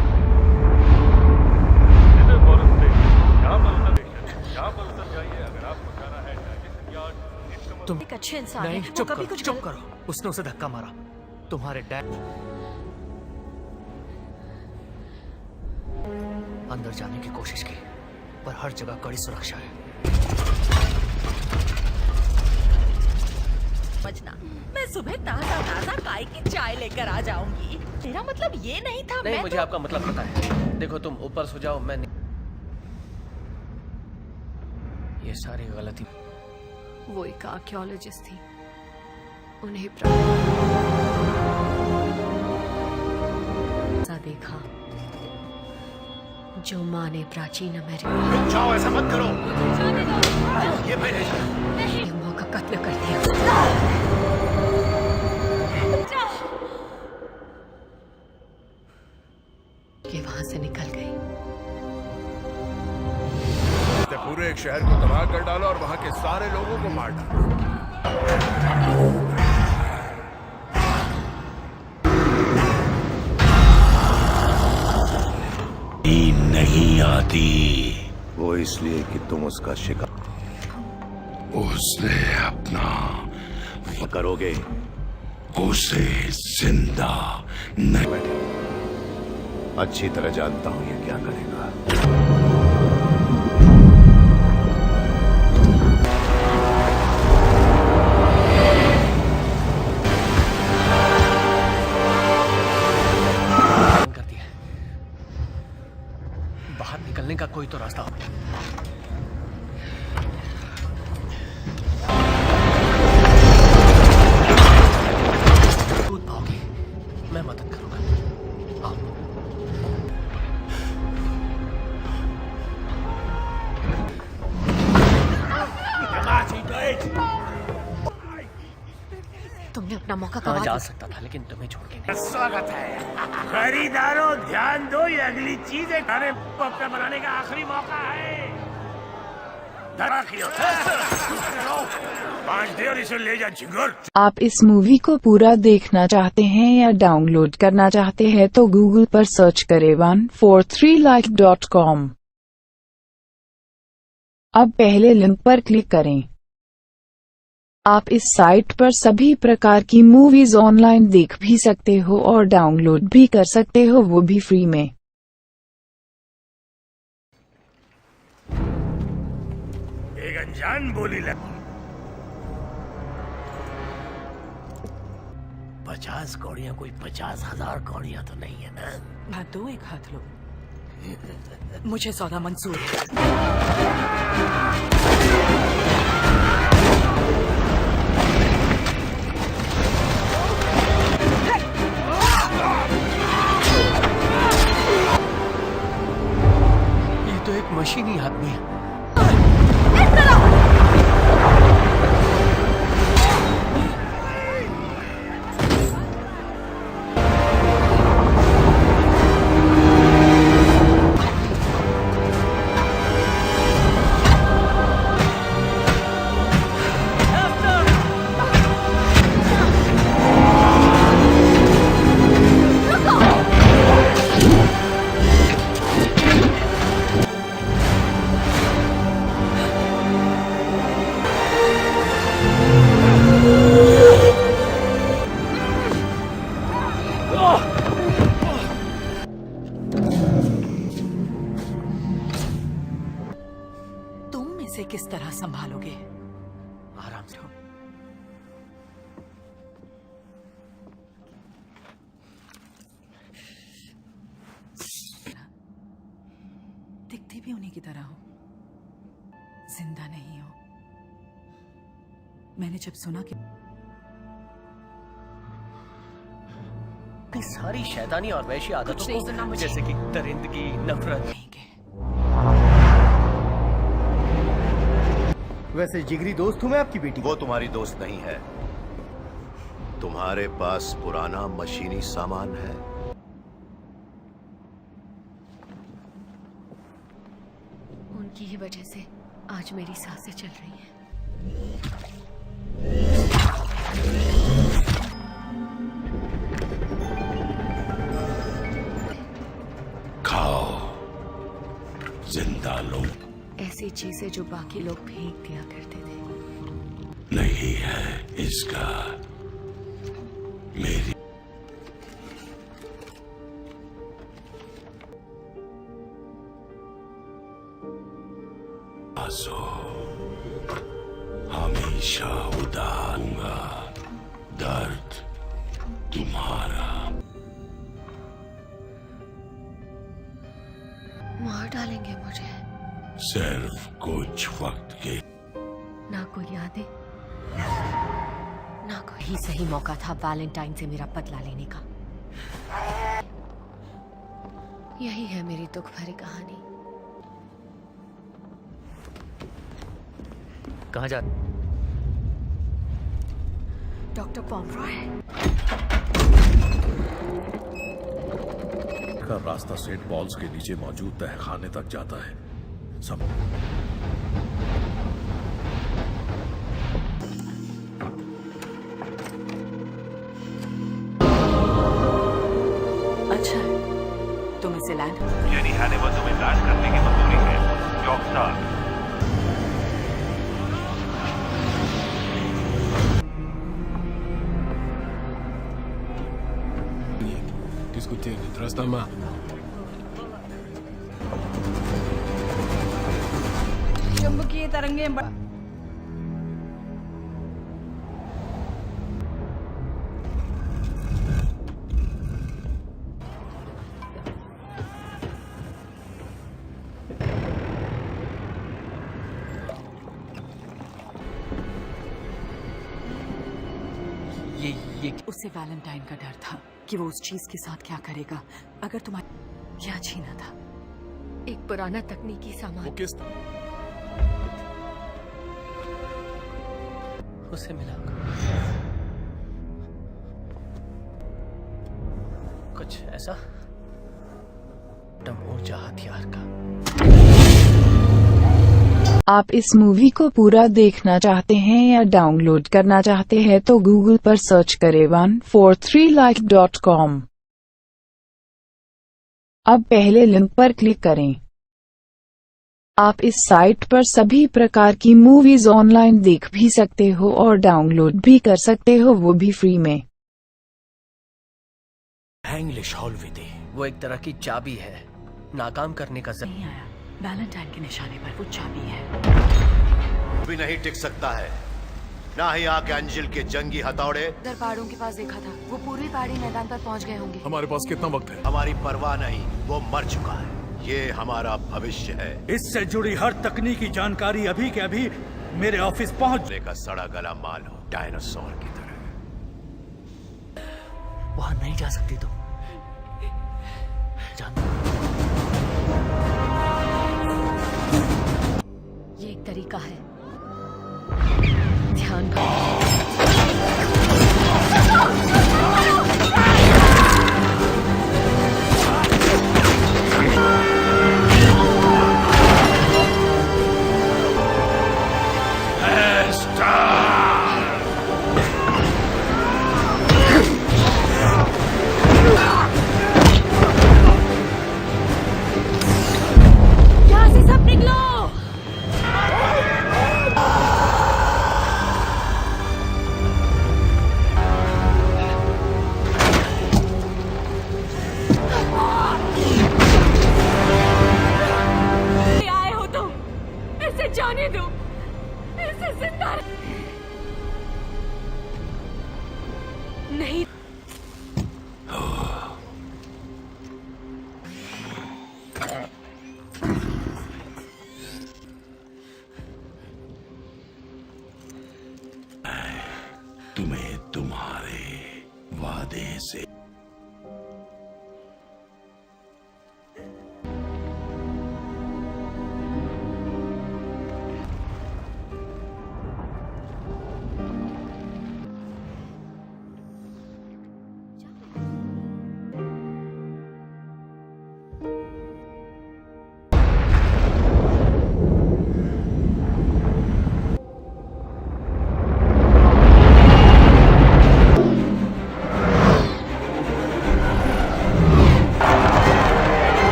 तुम एक अच्छे इंसान नहीं, है। चुप कभी करो, कुछ चुप करो। उसने उसे धक्का मारा। तुम्हारे डैड अंदर जाने की कोशिश की, पर हर जगह कड़ी सुरक्षा है। समझना, मैं सुबह ताजा ताजा काई की चाय लेकर आ जाऊंगी। तेरा मतलब ये नहीं था। नहीं, मैं मुझे तो... आपका मतलब पता है। देखो, तुम ऊपर सो जाओ, मैं नहीं। ये सारी गलती। वो एक आर्कियोलॉजिस्ट थी। उन्हें देखा जो माँ ने प्राचीन अमेरिका। जाओ, ऐसा मत करो। ये नहीं, माँ का कत्ल कर दिया। कि वहां से निकल गई। पूरे एक शहर को तबाह कर डाला और वहां के सारे लोगों को मार डाला। नहीं आती। वो वो इसलिए कि तुम उसका शिकार उसे अपना करोगे। उसे जिंदा नहीं। अच्छी तरह जानता हूं ये क्या करेगा। कर दिया। बाहर निकलने का कोई तो रास्ता हो। मैं मदद करूंगा। आओ। तुमने अपना मौका हाँ, गवा जा दिया। सकता था लेकिन तुम्हें छोड़ के नहीं। स्वागत है खरीदारों, ध्यान दो, ये अगली चीज है। खाने पॉपकॉर्न बनाने का आखिरी मौका है। बांट दे और इसे ले जा झिंगुर। आप इस मूवी को पूरा देखना चाहते हैं या डाउनलोड करना चाहते हैं तो गूगल पर सर्च करें 143like.com। अब पहले लिंक पर क्लिक करें। आप इस साइट पर सभी प्रकार की मूवीज ऑनलाइन देख भी सकते हो और डाउनलोड भी कर सकते हो, वो भी फ्री में। एक अनजान बोली लगी। 50 कौड़ियां कोई 50,000 कौड़ियां तो नहीं है ना। हाथ दो, एक हाथ लो। मुझे सौदा मंजूर है। ये तो एक मशीनी आदमी है। तुम इसे किस तरह संभालोगे? आराम से। दिखती भी उन्हीं की तरह हो, जिंदा नहीं हो। मैंने जब सुना कि सारी शैतानी और वैशी आदतों को, जैसे कि दरिंदगी, नफरत। वैसे जिगरी दोस्त हूँ मैं आपकी बेटी। वो तुम्हारी दोस्त नहीं है। तुम्हारे पास पुराना मशीनी सामान है। उनकी ही वजह से आज मेरी सांसें चल रही हैं। खाओ, जिंदा लो। ऐसी चीजें जो बाकी लोग फेंक दिया करते थे। नहीं है इसका मेरी आंसू हमेशा उदारूंगा। दर्द तुम्हारा। मार डालेंगे मुझे। सिर्फ कुछ वक्त के। ना कोई यादें, ना कोई। ही सही मौका था वैलेंटाइन से मेरा बदला लेने का। यही है मेरी दुख भरी कहानी। कहाँ जा? डॉक्टर पॉमरॉय। का रास्ता सेंट पॉल्स के नीचे मौजूद तहखाने तक जाता है। सब अच्छा, तुम इसे लैंड। यानी हाने वो तुम्हें लैंड करने की मंजूरी है। Job start. Diskutieren, tras mal. चुंबकीय तरंगें उसे वैलेंटाइन का डर था कि वो उस चीज के साथ क्या करेगा अगर तुम्हारा क्या छीना था। एक पुराना तकनीकी सामान। वो किस उसे मिला कुछ ऐसा मोर्चा हथियार का। आप इस मूवी को पूरा देखना चाहते हैं या डाउनलोड करना चाहते हैं तो गूगल पर सर्च करें 143like.com। अब पहले लिंक पर क्लिक करें। आप इस साइट पर सभी प्रकार की मूवीज ऑनलाइन देख भी सकते हो और डाउनलोड भी कर सकते हो, वो भी फ्री में। इंग्लिश हॉल विधि वो एक तरह की चाबी है, नाकाम करने का नहीं आया। वैलेंटाइन के निशाने पर वो चाबी है। भी नहीं टिक सकता है, ना ही आर्कएंजल के जंगी हथौड़े। उधर पहाड़ों के पास देखा था, वो पूर्वी पहाड़ी मैदान पर पहुंच गए होंगे। हमारे पास कितना वक्त है? हमारी परवाह नहीं, वो मर चुका है। ये हमारा भविष्य है। इससे जुड़ी हर तकनीकी जानकारी अभी के अभी मेरे ऑफिस पहुंचने का सड़ा गला माल हो, डायनासोर की तरह। वहां नहीं जा सकती तुम। ये एक तरीका है, ध्यान जाने दो, इसे जिंदा नहीं। तुम्हें तुम्हारे वादे से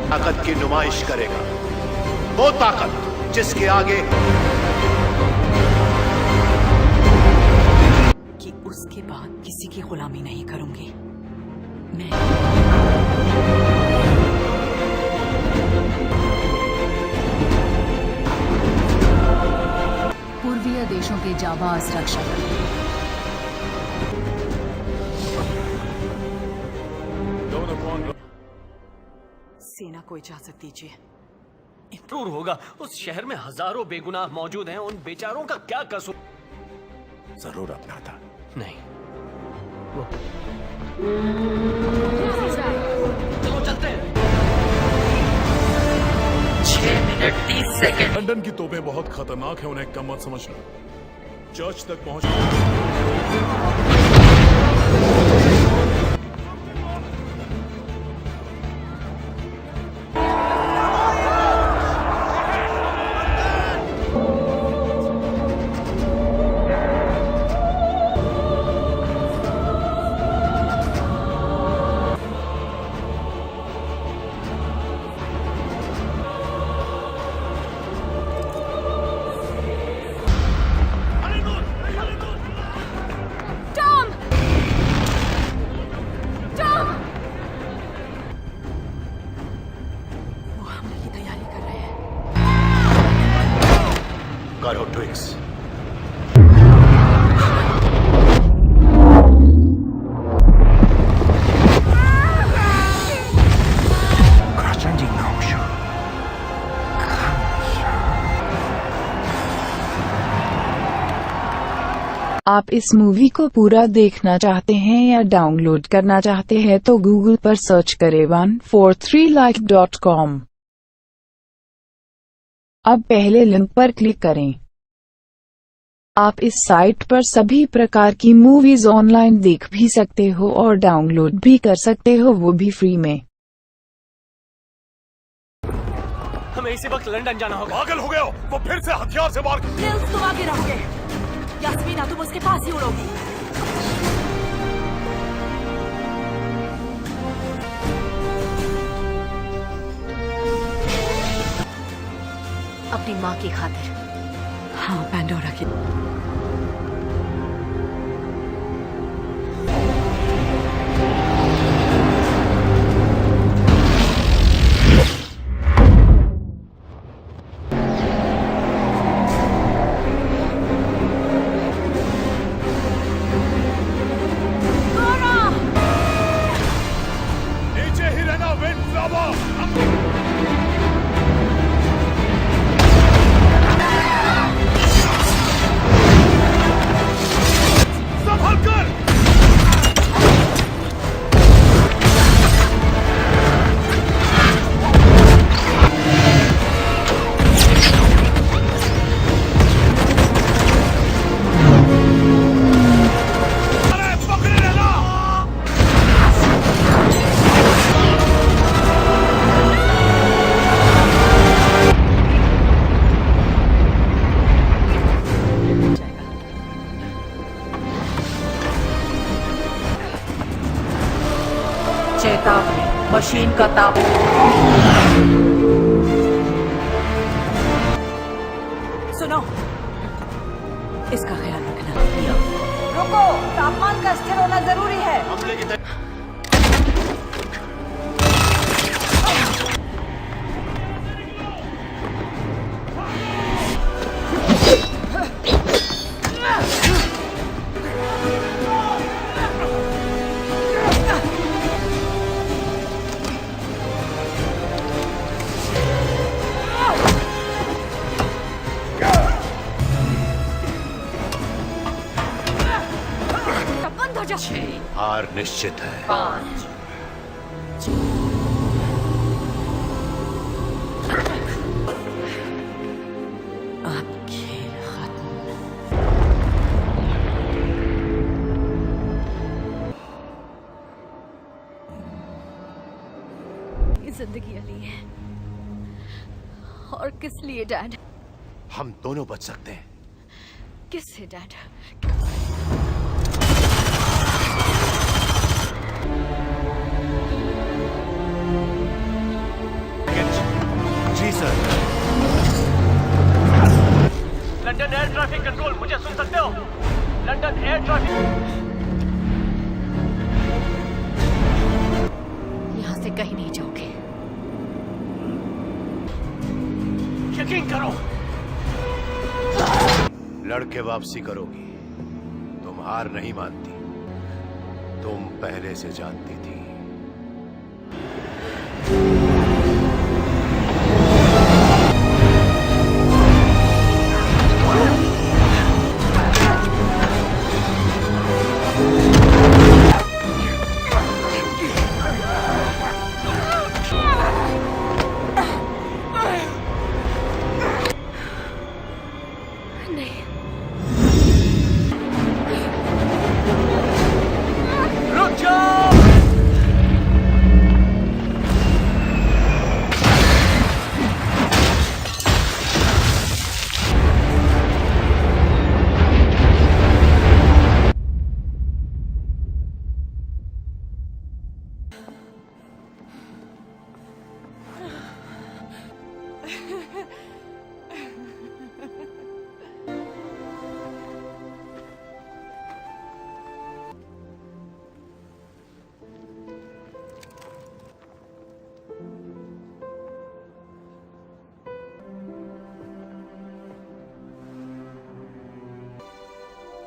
ताकत की नुमाइश करेगा, वो ताकत जिसके आगे कि उसके बाद किसी की गुलामी नहीं करूंगी मैं। पूर्वीय देशों के जाबाज रक्षक सेना को इजाजत दीजिए। जरूर होगा, उस शहर में हजारों बेगुनाह मौजूद हैं, उन बेचारों का क्या कसूर? जरूर अपना था। नहीं वो चलो चलते हैं। 6 मिनट 30 सेकंड। लंदन की तोपें बहुत खतरनाक है, उन्हें कम मत समझना। चर्च तक पहुंच करो ट्विक्स। आप इस मूवी को पूरा देखना चाहते हैं या डाउनलोड करना चाहते हैं तो गूगल पर सर्च करें 143like.com। अब पहले लिंक पर क्लिक करें। आप इस साइट पर सभी प्रकार की मूवीज ऑनलाइन देख भी सकते हो और डाउनलोड भी कर सकते हो, वो भी फ्री में। हमें इसी वक्त लंदन जाना होगा। पागल हो गए हो? वो फिर से हथियार से मार। तुम आगे रहोगे, यास्मीना तुम उसके पास ही उड़ोगी। अपनी माँ की खातिर। हाँ, पैंडोरा की। चेतावनी, मशीन का ताप। सुनो, इसका ख्याल रखना। रुको, तापमान का स्थिर होना जरूरी है। हमले की हार निश्चित है। 5 जिंदगी अली है। और किस लिए डैड? हम दोनों बच सकते हैं। किससे डैड? जी sir. London air traffic control, मुझे सुन सकते हो? London air traffic. यहाँ से कहीं नहीं जाओगे। यकीन करो। लड़के वापसी करोगी। तुम हार नहीं मानती। तुम पहले से जानती थी।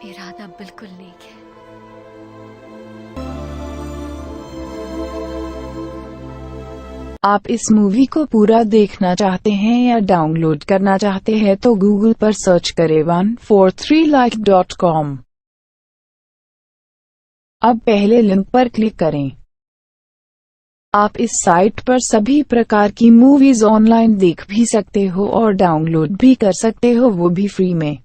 इरादा बिल्कुल नेक है। आप इस मूवी को पूरा देखना चाहते हैं या डाउनलोड करना चाहते हैं तो गूगल पर सर्च करें 143like.com। अब पहले लिंक पर क्लिक करें। आप इस साइट पर सभी प्रकार की मूवीज ऑनलाइन देख भी सकते हो और डाउनलोड भी कर सकते हो, वो भी फ्री में।